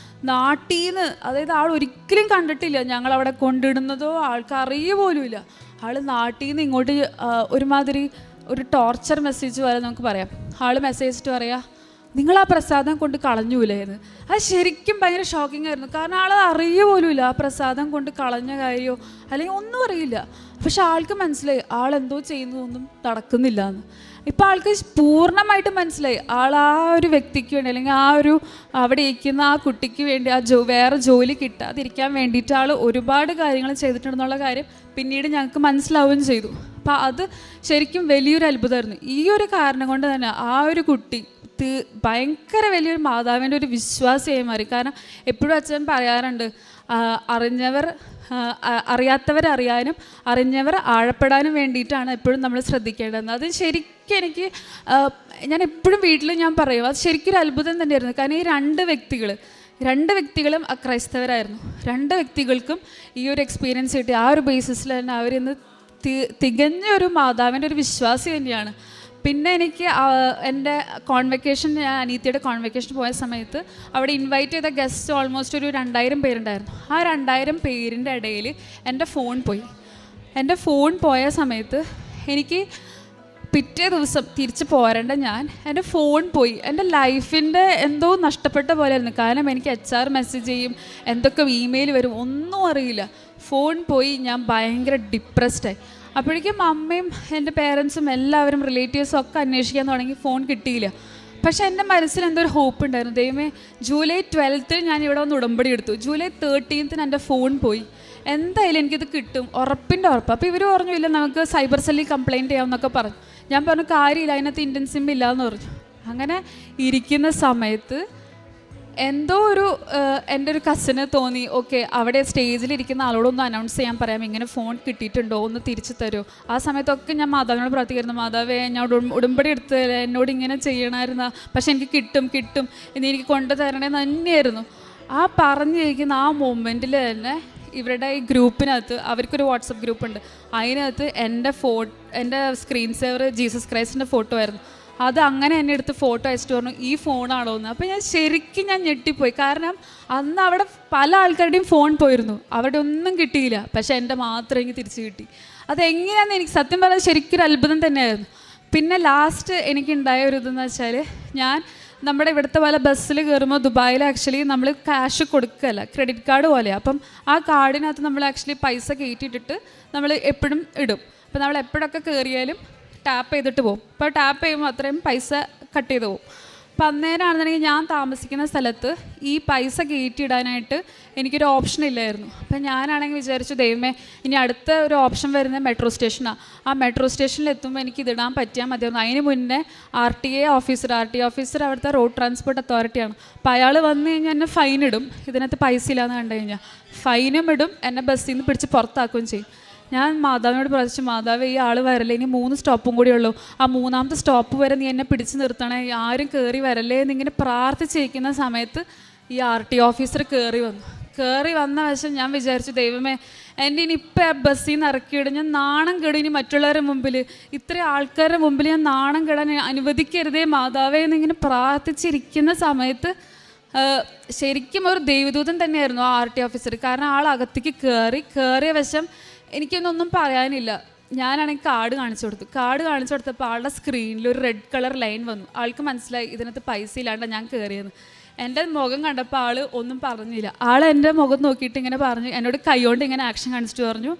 നാട്ടിൽ നിന്ന്, അതായത് ആൾ ഒരിക്കലും കണ്ടിട്ടില്ല ഞങ്ങളവിടെ കൊണ്ടിടുന്നതോ ആൾക്കറിയ പോലുമില്ല. ആൾ നാട്ടിൽ നിന്ന് ഇങ്ങോട്ട് ഒരുമാതിരി ഒരു ടോർച്ചർ മെസ്സേജ് പോലെ നമുക്ക് പറയാം. ആൾ മെസ്സേജ് ഇട്ട് പറയാ, നിങ്ങൾ ആ പ്രസാദം കൊണ്ട് കളഞ്ഞൂലേ എന്ന്. അത് ശരിക്കും ഭയങ്കര ഷോക്കിംഗ് ആയിരുന്നു. കാരണം ആൾ അറിയ പോലുമില്ല ആ പ്രസാദം കൊണ്ട് കളഞ്ഞ കാര്യമോ അല്ലെങ്കിൽ ഒന്നും അറിയില്ല. പക്ഷെ ആൾക്ക് മനസ്സിലായി ആളെന്തോ ചെയ്യുന്നതൊന്നും നടക്കുന്നില്ല എന്ന്. ഇപ്പം ആൾക്ക് പൂർണ്ണമായിട്ട് മനസ്സിലായി ആൾ ആ ഒരു വ്യക്തിക്ക് വേണ്ടി അല്ലെങ്കിൽ ആ ഒരു അവിടെ ഇരിക്കുന്ന ആ കുട്ടിക്ക് വേണ്ടി വേറെ ജോലി കിട്ടാതിരിക്കാൻ വേണ്ടിയിട്ട് ആൾ ഒരുപാട് കാര്യങ്ങൾ ചെയ്തിട്ടുണ്ടെന്നുള്ള കാര്യം പിന്നീട് ഞങ്ങൾക്ക് മനസ്സിലാവുകയും ചെയ്തു. അപ്പം അത് ശരിക്കും വലിയൊരു അത്ഭുതമായിരുന്നു. ഈ ഒരു കാരണം കൊണ്ട് തന്നെ ആ ഒരു കുട്ടി ഭയങ്കര വലിയൊരു മാതാവിൻ്റെ ഒരു വിശ്വാസിയായി മാറി. കാരണം എപ്പോഴും അച്ഛൻ പറയാറുണ്ട്, അറിയാത്തവരറിയാനും അറിഞ്ഞവർ ആഴപ്പെടാനും വേണ്ടിയിട്ടാണ് എപ്പോഴും നമ്മൾ ശ്രദ്ധിക്കേണ്ടത്. അത് ശരിക്കും എനിക്ക് ഞാൻ എപ്പോഴും വീട്ടിൽ ഞാൻ പറയും, അത് ശരിക്കും ഒരു അത്ഭുതം തന്നെയായിരുന്നു. കാരണം ഈ രണ്ട് വ്യക്തികളും അക്രൈസ്തവരായിരുന്നു. രണ്ട് വ്യക്തികൾക്കും ഈ ഒരു എക്സ്പീരിയൻസ് കിട്ടി. ആ ഒരു ബേസിസിൽ തന്നെ അവരിന്ന് തികഞ്ഞ ഒരു മാതാവിൻ്റെ ഒരു വിശ്വാസി തന്നെയാണ്. പിന്നെ എനിക്ക് എൻ്റെ കോൺവെക്കേഷൻ, ഞാൻ അനീതിയുടെ കോൺവെക്കേഷൻ പോയ സമയത്ത് അവിടെ ഇൻവൈറ്റ് ചെയ്ത ഗസ്റ്റ് ഓൾമോസ്റ്റ് ഒരു 2000 പേരുണ്ടായിരുന്നു. ആ 2000 പേരിൻ്റെ ഇടയിൽ എൻ്റെ ഫോൺ പോയ സമയത്ത് എനിക്ക് പിറ്റേ ദിവസം തിരിച്ച് പോരേണ്ട എൻ്റെ ഫോൺ പോയി. എൻ്റെ ലൈഫിൻ്റെ എന്തോ നഷ്ടപ്പെട്ട പോലെയായിരുന്നു. കാരണം എനിക്ക് HR മെസ്സേജ് ചെയ്യും, എന്തൊക്കെ ഇമെയിൽ വരും, ഒന്നും അറിയില്ല. ഫോൺ പോയി, ഞാൻ ഭയങ്കര ഡിപ്രസ്ഡായി. അപ്പോഴേക്കും അമ്മയും എൻ്റെ പേരൻസും എല്ലാവരും റിലേറ്റീവ്സും ഒക്കെ അന്വേഷിക്കാൻ തുടങ്ങി. ഫോൺ കിട്ടിയില്ല. പക്ഷേ എൻ്റെ മനസ്സിൽ എന്തോ ഒരു ഹോപ്പ് ഉണ്ടായിരുന്നു. ദൈവമേ, ജൂലൈ 12 ഞാൻ ഇവിടെ വന്ന് ഉടമ്പടി എടുത്തു, ജൂലൈ 13 എൻ്റെ ഫോൺ പോയി, എന്തായാലും എനിക്കിത് കിട്ടും, ഉറപ്പിൻ്റെ ഉറപ്പ്. അപ്പോൾ ഇവർ പറഞ്ഞു, ഇല്ല നമുക്ക് സൈബർ സെല്ലിൽ കംപ്ലയിൻറ്റ് ചെയ്യാമെന്നൊക്കെ പറഞ്ഞു. ഞാൻ പറഞ്ഞു, കാര്യമില്ല, അതിനകത്ത് ഇന്ത്യൻ സിം ഇല്ലയെന്ന് പറഞ്ഞു. അങ്ങനെ ഇരിക്കുന്ന സമയത്ത് എന്തോ എൻ്റെ ഒരു കസിന് തോന്നി, ഓക്കെ അവിടെ സ്റ്റേജിലിരിക്കുന്ന ആളോടൊന്ന് അനൗൺസ് ചെയ്യാൻ പറയാം, ഇങ്ങനെ ഫോൺ കിട്ടിയിട്ടുണ്ടോ, ഒന്ന് തിരിച്ചു തരുമോ. ആ സമയത്തൊക്കെ ഞാൻ മാതാവിനോട് പ്രാർത്ഥിക്കായിരുന്നു, മാതാവേ ഞാൻ ഉടമ്പടി എടുത്ത് എന്നോട് ഇങ്ങനെ ചെയ്യണമായിരുന്നു, പക്ഷെ എനിക്ക് കിട്ടും ഇനി എനിക്ക് കൊണ്ടുതരണേ തന്നെയായിരുന്നു. ആ പറഞ്ഞിരിക്കുന്ന ആ മൊമെൻറ്റിൽ തന്നെ ഇവരുടെ ഈ ഗ്രൂപ്പിനകത്ത്, അവർക്കൊരു വാട്സപ്പ് ഗ്രൂപ്പുണ്ട്, അതിനകത്ത് എൻ്റെ സ്ക്രീൻ സേവർ ജീസസ് ക്രൈസ്റ്റിൻ്റെ ഫോട്ടോ ആയിരുന്നു. അത് അങ്ങനെ എന്നെ എടുത്ത് ഫോട്ടോ അയച്ചിട്ട് പറഞ്ഞു, ഈ ഫോണാണോ എന്ന്. അപ്പോൾ ശരിക്കും ഞാൻ ഞെട്ടിപ്പോയി. കാരണം അന്ന് അവിടെ പല ആൾക്കാരുടെയും ഫോൺ പോയിരുന്നു, അവിടെ ഒന്നും കിട്ടിയില്ല, പക്ഷേ എൻ്റെ മാത്രം എനിക്ക് തിരിച്ചു കിട്ടി. അതെങ്ങനെയാണെന്ന് എനിക്ക് സത്യം പറഞ്ഞാൽ ശരിക്കൊരു അത്ഭുതം തന്നെയായിരുന്നു. പിന്നെ ലാസ്റ്റ് എനിക്കുണ്ടായ ഒരു ഇതെന്ന് വെച്ചാൽ, ഞാൻ നമ്മുടെ ഇവിടുത്തെ പോലെ ബസ്സിൽ കയറുമ്പോൾ ദുബായിൽ ആക്ച്വലി നമ്മൾ ക്യാഷ് കൊടുക്കുകയല്ല, ക്രെഡിറ്റ് കാർഡ് പോലെയാണ്. അപ്പം ആ കാർഡിനകത്ത് നമ്മൾ ആക്ച്വലി പൈസ കയറ്റിയിട്ടിട്ട് നമ്മൾ എപ്പോഴും ഇടും. അപ്പോൾ നമ്മൾ എപ്പോഴൊക്കെ കയറിയാലും ടാപ്പ് ചെയ്തിട്ട് പോകും. അപ്പോൾ ടാപ്പ് ചെയ്യുമ്പോൾ അത്രയും പൈസ കട്ട് ചെയ്ത് പോകും. അപ്പം അന്നേരമാണെന്നുണ്ടെങ്കിൽ ഞാൻ താമസിക്കുന്ന സ്ഥലത്ത് ഈ പൈസ കയറ്റിയിടാനായിട്ട് എനിക്കൊരു ഓപ്ഷൻ ഇല്ലായിരുന്നു. അപ്പം ഞാനാണെങ്കിൽ വിചാരിച്ചു, ദൈവമേ ഇനി അടുത്ത ഒരു ഓപ്ഷൻ വരുന്നത് മെട്രോ സ്റ്റേഷനാണ്, ആ മെട്രോ സ്റ്റേഷനിൽ എത്തുമ്പോൾ എനിക്ക് ഇതിടാൻ പറ്റിയാൽ മതിയായിരുന്നു. അതിന് മുന്നേ RTA ഓഫീസർ അവിടുത്തെ റോഡ് ട്രാൻസ്പോർട്ട് അതോറിറ്റിയാണ്. അപ്പോൾ അയാൾ വന്നു കഴിഞ്ഞാൽ എന്നെ ഫൈൻ ഇടും, ഇതിനകത്ത് പൈസ ഇല്ലയെന്ന് കണ്ടു കഴിഞ്ഞാൽ ഫൈനും ഇടും, എന്നെ ബസ്സിൽ നിന്ന് പിടിച്ച് പുറത്താക്കുകയും ചെയ്യും. ഞാൻ മാതാവിനോട് പ്രാർത്ഥിച്ചു, മാതാവ് ഈ ആൾ വരല്ലേ, ഇനി 3 സ്റ്റോപ്പും കൂടി ഉള്ളൂ, ആ 3ാമത്തെ സ്റ്റോപ്പ് വരെ നീ എന്നെ പിടിച്ച് നിർത്തണേ, ആരും കയറി വരല്ലേ എന്നിങ്ങനെ പ്രാർത്ഥിച്ചിരിക്കുന്ന സമയത്ത് ഈ RTA ഓഫീസർ കയറി വന്ന വശം ഞാൻ വിചാരിച്ചു, ദൈവമേ എൻ്റെ ഇനി ഇപ്പം ബസ്സിൽ നിന്ന് ഇറക്കിയിടും, ഞാൻ നാണം കെടും, ഇനി മറ്റുള്ളവരുടെ മുമ്പിൽ, ഇത്രയും ആൾക്കാരുടെ മുമ്പിൽ ഞാൻ നാണം കെടാൻ അനുവദിക്കരുതേ മാതാവേ എന്നിങ്ങനെ പ്രാർത്ഥിച്ചിരിക്കുന്ന സമയത്ത് ശരിക്കും ഒരു ദൈവദൂതൻ തന്നെയായിരുന്നു ആ RTA ഓഫീസർ. കാരണം ആൾ അകത്തേക്ക് കയറിയ വശം എനിക്കൊന്നും പറയാനില്ല. ഞാനാണെങ്കിൽ കാർഡ് കാണിച്ചു കൊടുത്തപ്പോൾ ആളുടെ സ്ക്രീനിൽ ഒരു റെഡ് കളർ ലൈൻ വന്നു. ആൾക്ക് മനസ്സിലായി ഇതിനകത്ത് പൈസ ഇല്ലാണ്ട് ഞാൻ കയറിയെന്ന്. എൻ്റെ മുഖം കണ്ടപ്പോൾ ആൾ ഒന്നും പറഞ്ഞില്ല. ആൾ എൻ്റെ മുഖം നോക്കിയിട്ട് ഇങ്ങനെ പറഞ്ഞു, എന്നോട് കൈകൊണ്ട് ഇങ്ങനെ ആക്ഷൻ കാണിച്ചിട്ട് പറഞ്ഞു,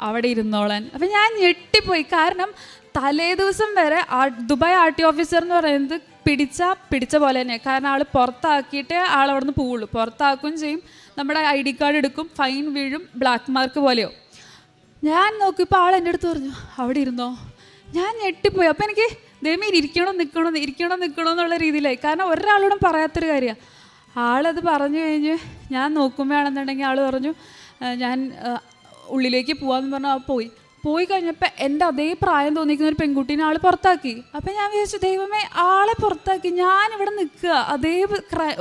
അവിടെ ഇരുന്നോളാൻ. അപ്പം ഞാൻ ഞെട്ടിപ്പോയി. കാരണം തലേ ദിവസം വരെ ദുബായ് RT ഓഫീസർ എന്ന് പറയുന്നത് പിടിച്ച പോലെ തന്നെ. കാരണം ആൾ പുറത്താക്കിയിട്ടേ ആൾ അവിടെ നിന്ന് പോവുള്ളൂ. പുറത്താക്കുകയും ചെയ്യും, നമ്മുടെ ID കാർഡ് എടുക്കും, ഫൈൻ വീഴും, ബ്ലാക്ക് മാർക്ക് പോലെയോ. ഞാൻ നോക്കിയപ്പോൾ ആൾ എൻ്റെ അടുത്ത് പറഞ്ഞു അവിടെ ഇരുന്നോ. ഞാൻ ഞെട്ടിപ്പോയി. അപ്പോൾ എനിക്ക് ദൈവമേ ഇരിക്കണോ എന്നുള്ള രീതിയിലായി. കാരണം ഒരാളോടും പറയാത്തൊരു കാര്യമാണ്. ആളത് പറഞ്ഞു കഴിഞ്ഞ് ഞാൻ നോക്കുമ്പോഴാണെന്നുണ്ടെങ്കിൽ ആൾ പറഞ്ഞു ഞാൻ ഉള്ളിലേക്ക് പോകാമെന്ന് പറഞ്ഞാൽ പോയി കഴിഞ്ഞപ്പോൾ എൻ്റെ അതേ പ്രായം തോന്നിക്കുന്ന ഒരു പെൺകുട്ടീനെ ആൾ പുറത്താക്കി. അപ്പം ഞാൻ വിചാരിച്ചു ദൈവമേ ആളെ പുറത്താക്കി, ഞാനിവിടെ നിൽക്കുക അതേ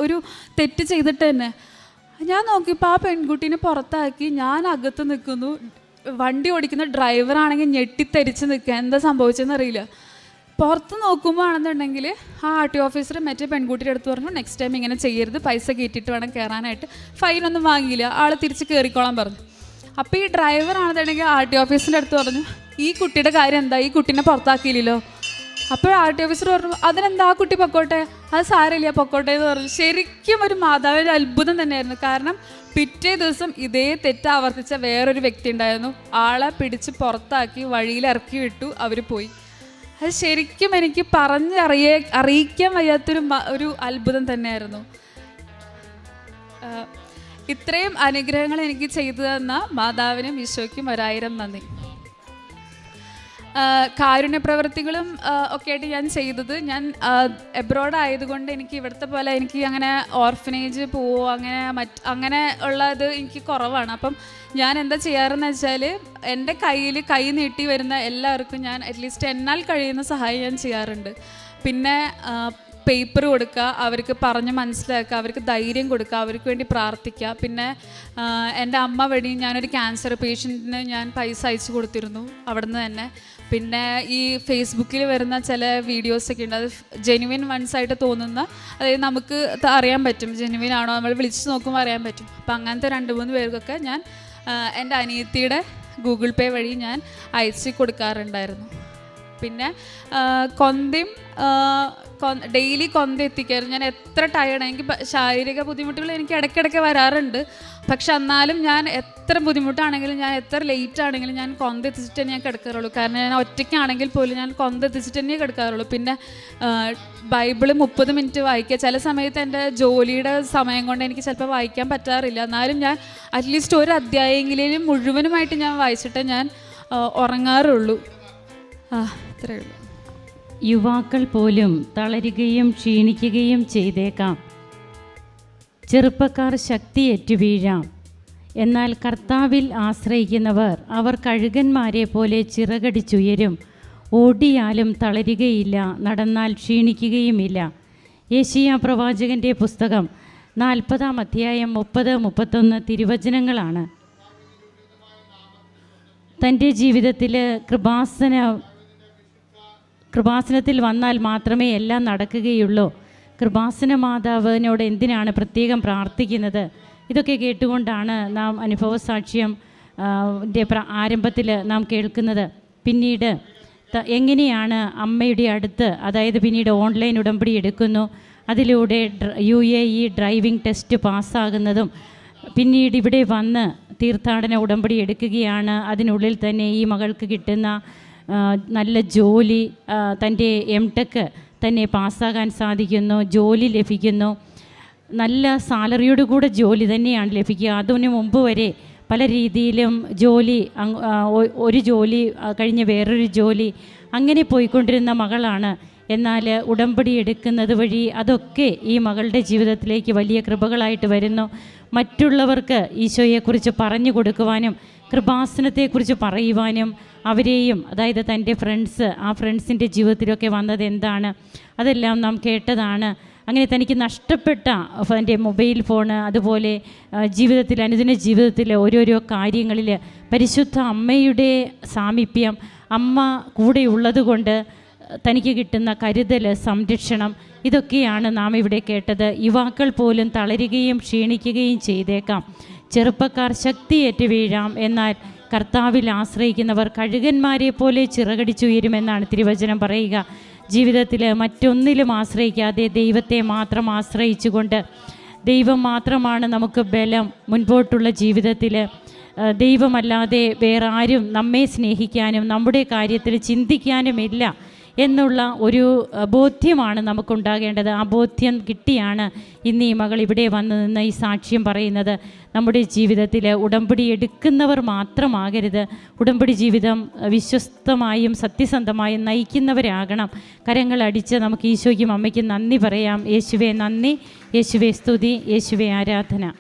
ഒരു തെറ്റ് ചെയ്തിട്ട് തന്നെ. ഞാൻ നോക്കിയപ്പോൾ ആ പെൺകുട്ടീനെ പുറത്താക്കി, ഞാൻ അകത്ത് നിൽക്കുന്നു. വണ്ടി ഓടിക്കുന്ന ഡ്രൈവറാണെങ്കിൽ ഞെട്ടിത്തെരിച്ച് നിൽക്കുക, എന്താ സംഭവിച്ചതെന്ന് അറിയില്ല. പുറത്ത് നോക്കുമ്പോൾ ആണെന്നുണ്ടെങ്കിൽ ആ RT ഓഫീസർ മറ്റേ പെൺകുട്ടിയുടെ അടുത്ത് പറഞ്ഞു നെക്സ്റ്റ് ടൈം ഇങ്ങനെ ചെയ്യരുത്, പൈസ കയറ്റിയിട്ട് വേണം കയറാനായിട്ട്. ഫൈനൊന്നും വാങ്ങിയില്ല, ആൾ തിരിച്ച് കയറിക്കോളാൻ പറഞ്ഞു. അപ്പോൾ ഈ ഡ്രൈവർ ആണെന്നുണ്ടെങ്കിൽ RT ഓഫീസിൻ്റെ അടുത്ത് പറഞ്ഞു ഈ കുട്ടിയുടെ കാര്യം എന്താ, ഈ കുട്ടീനെ പുറത്താക്കിയില്ലല്ലോ. അപ്പോൾ RT ഓഫീസർ പറഞ്ഞു അതിനെന്താ, ആ കുട്ടി പൊക്കോട്ടെ, അത് സാരമില്ല പൊക്കോട്ടെ എന്ന് പറഞ്ഞു. ശരിക്കും ഒരു മാതാവിൻ്റെ അത്ഭുതം തന്നെയായിരുന്നു. കാരണം പിറ്റേ ദിവസം ഇതേ തെറ്റ് ആവർത്തിച്ച വേറൊരു വ്യക്തി ഉണ്ടായിരുന്നു. ആളെ പിടിച്ച് പുറത്താക്കി വഴിയിൽ ഇറക്കി വിട്ടു, അവർ പോയി. അത് ശരിക്കും എനിക്ക് അറിയിക്കാൻ വയ്യാത്തൊരു അത്ഭുതം തന്നെയായിരുന്നു. ഇത്രയും അനുഗ്രഹങ്ങൾ എനിക്ക് ചെയ്തു തന്ന മാതാവിനും ഈശോയ്ക്കും 1000 നന്ദി. കാരുണ്യ പ്രവൃത്തികളും ഒക്കെ ആയിട്ട് ഞാൻ ചെയ്തത്, ഞാൻ എബ്രോഡ് ആയതുകൊണ്ട് എനിക്ക് ഇവിടുത്തെ പോലെ എനിക്ക് അങ്ങനെ ഓർഫനേജ് പോവോ അങ്ങനെ ഉള്ളത് എനിക്ക് കുറവാണ്. അപ്പം ഞാൻ എന്താ ചെയ്യാറെന്ന് വെച്ചാൽ എൻ്റെ കൈ നീട്ടി വരുന്ന എല്ലാവർക്കും ഞാൻ അറ്റ്ലീസ്റ്റ് എന്നാൽ കഴിയുന്ന സഹായം ഞാൻ ചെയ്യാറുണ്ട്. പിന്നെ പേപ്പർ കൊടുക്കുക, അവർക്ക് പറഞ്ഞ് മനസ്സിലാക്കുക, അവർക്ക് ധൈര്യം കൊടുക്കുക, അവർക്ക് വേണ്ടി പ്രാർത്ഥിക്കുക. പിന്നെ എൻ്റെ അമ്മ വഴി ഞാനൊരു ക്യാൻസർ പേഷ്യൻറ്റിന് ഞാൻ പൈസ അയച്ചു കൊടുത്തിരുന്നു അവിടെ നിന്ന് തന്നെ. പിന്നെ ഈ ഫേസ്ബുക്കിൽ വരുന്ന ചില വീഡിയോസൊക്കെ ഉണ്ട്, അത് ജെനുവിൻ വൺസായിട്ട് തോന്നുന്ന, അതായത് നമുക്ക് അറിയാൻ പറ്റും ജെനുവിൻ ആണോ, നമ്മൾ വിളിച്ച് നോക്കുമ്പോൾ അറിയാൻ പറ്റും. അപ്പം അങ്ങനത്തെ 2-3 പേർക്കൊക്കെ ഞാൻ എൻ്റെ അനിയത്തിയുടെ ഗൂഗിൾ പേ വഴി ഞാൻ അയച്ചു കൊടുക്കാറുണ്ടായിരുന്നു. പിന്നെ ഡെയിലി കൊന്ത എത്തിക്കായിരുന്നു. ഞാൻ എത്ര ടയർഡ്, എനിക്ക് ശാരീരിക ബുദ്ധിമുട്ടുകൾ എനിക്ക് ഇടയ്ക്കിടയ്ക്ക് വരാറുണ്ട്. പക്ഷെ എന്നാലും ഞാൻ എത്ര ബുദ്ധിമുട്ടാണെങ്കിലും ഞാൻ എത്ര ലേറ്റ് ആണെങ്കിലും ഞാൻ കൊന്ത എത്തിച്ചിട്ട് തന്നെ ഞാൻ കിടക്കാറുള്ളൂ. കാരണം ഞാൻ ഒറ്റയ്ക്കാണെങ്കിൽ പോലും ഞാൻ കൊന്ത എത്തിച്ചിട്ട് തന്നെ കിടക്കാറുള്ളൂ. പിന്നെ ബൈബിള് 30 മിനിറ്റ് വായിക്കുക. ചില സമയത്ത് എൻ്റെ ജോലിയുടെ സമയം കൊണ്ട് എനിക്ക് ചിലപ്പോൾ വായിക്കാൻ പറ്റാറില്ല. എന്നാലും ഞാൻ അറ്റ്ലീസ്റ്റ് ഒരു അധ്യായമെങ്കിലും മുഴുവനുമായിട്ട് ഞാൻ വായിച്ചിട്ട് ഞാൻ ഉറങ്ങാറുള്ളൂ. ഇത്രയേ ഉള്ളൂ. യുവാക്കൾ പോലും തളരുകയും ക്ഷീണിക്കുകയും ചെയ്തേക്കാം. ചെറുപ്പക്കാർ ശക്തിയേറ്റു വീഴാം. എന്നാൽ കർത്താവിൽ ആശ്രയിക്കുന്നവർ അവർ കഴുകന്മാരെ പോലെ ചിറകടിച്ചുയരും. ഓടിയാലും തളരുകയില്ല, നടന്നാൽ ക്ഷീണിക്കുകയുമില്ല. യെശയ്യാ പ്രവാചകൻ്റെ പുസ്തകം 40-ാം അധ്യായം 30-31 തിരുവചനങ്ങളാണ്. തൻ്റെ ജീവിതത്തിൽ കൃപാസനത്തിൽ വന്നാൽ മാത്രമേ എല്ലാം നടക്കുകയുള്ളൂ. കൃപാസന മാതാവിനോട് എന്തിനാണ് പ്രത്യേകം പ്രാർത്ഥിക്കുന്നത്? ഇതൊക്കെ കേട്ടുകൊണ്ടാണ് നാം അനുഭവസാക്ഷ്യം ആരംഭത്തിൽ നാം കേൾക്കുന്നത്. പിന്നീട് എങ്ങനെയാണ് അമ്മയുടെ അടുത്ത്, അതായത് പിന്നീട് ഓൺലൈൻ ഉടമ്പടി എടുക്കുന്നു, അതിലൂടെ UAE ഡ്രൈവിംഗ് ടെസ്റ്റ് പാസ്സാകുന്നതും, പിന്നീട് ഇവിടെ വന്ന് തീർത്ഥാടന ഉടമ്പടി എടുക്കുകയാണ്. അതിനുള്ളിൽ തന്നെ ഈ മകൾക്ക് കിട്ടുന്ന നല്ല ജോലി, തൻ്റെ MTech തന്നെ പാസ്സാകാൻ സാധിക്കുന്നു, ജോലി ലഭിക്കുന്നു. നല്ല സാലറിയോട് കൂടെ ജോലി തന്നെയാണ് ലഭിക്കുക. അതിന് മുമ്പ് വരെ പല രീതിയിലും ജോലി, ഒരു ജോലി കഴിഞ്ഞ് വേറൊരു ജോലി, അങ്ങനെ പോയിക്കൊണ്ടിരുന്ന മകളാണ്. എന്നാൽ ഉടമ്പടി എടുക്കുന്നത് വഴി അതൊക്കെ ഈ മകളുടെ ജീവിതത്തിലേക്ക് വലിയ കൃപകളായിട്ട് വരുന്നു. മറ്റുള്ളവർക്ക് ഈശോയെക്കുറിച്ച് പറഞ്ഞു കൊടുക്കുവാനും കൃപാസനത്തെക്കുറിച്ച് പറയുവാനും അവരെയും, അതായത് തൻ്റെ ആ ഫ്രണ്ട്സിൻ്റെ ജീവിതത്തിലൊക്കെ വന്നത് എന്താണ് അതെല്ലാം നാം കേട്ടതാണ്. അങ്ങനെ തനിക്ക് നഷ്ടപ്പെട്ട തൻ്റെ മൊബൈൽ ഫോണ്, അതുപോലെ ജീവിതത്തിൽ, അനുദിന ജീവിതത്തിൽ ഓരോരോ കാര്യങ്ങളിൽ പരിശുദ്ധ അമ്മയുടെ സാമീപ്യം, അമ്മ കൂടെ ഉള്ളതുകൊണ്ട് തനിക്ക് കിട്ടുന്ന കരുതൽ, സംരക്ഷണം, ഇതൊക്കെയാണ് നാം ഇവിടെ കേട്ടത്. യുവാക്കൾ പോലും തളരുകയും ക്ഷീണിക്കുകയും ചെയ്തേക്കാം. ചെറുപ്പക്കാർ ശക്തിയേറ്റ് വീഴാം. എന്നാൽ കർത്താവിൽ ആശ്രയിക്കുന്നവർ കഴുകന്മാരെ പോലെ ചിറകടിച്ചുയരുമെന്നാണ് തിരുവചനം പറയുക. ജീവിതത്തിൽ മറ്റൊന്നിലും ആശ്രയിക്കാതെ ദൈവത്തെ മാത്രം ആശ്രയിച്ചുകൊണ്ട്, ദൈവം മാത്രമാണ് നമുക്ക് ബലം, മുൻപോട്ടുള്ള ജീവിതത്തിൽ ദൈവമല്ലാതെ വേറെ ആരും നമ്മെ സ്നേഹിക്കാനും നമ്മുടെ കാര്യത്തിൽ ചിന്തിക്കാനുമില്ല എന്നുള്ള ഒരു ബോധ്യമാണ് നമുക്കുണ്ടാകേണ്ടത്. ആ ബോധ്യം കിട്ടിയാണ് ഇന്ന് ഈ മകൾ ഇവിടെ വന്ന് നിന്ന് ഈ സാക്ഷ്യം പറയുന്നത്. നമ്മുടെ ജീവിതത്തിൽ ഉടമ്പടി എടുക്കുന്നവർ മാത്രമാകരുത്, ഉടമ്പടി ജീവിതം വിശ്വസ്തമായും സത്യസന്ധമായും നയിക്കുന്നവരാകണം. കരങ്ങളടിച്ച് നമുക്ക് ഈശോയ്ക്കും അമ്മയ്ക്കും നന്ദി പറയാം. യേശുവേ നന്ദി, യേശുവേ സ്തുതി, യേശുവേ ആരാധന.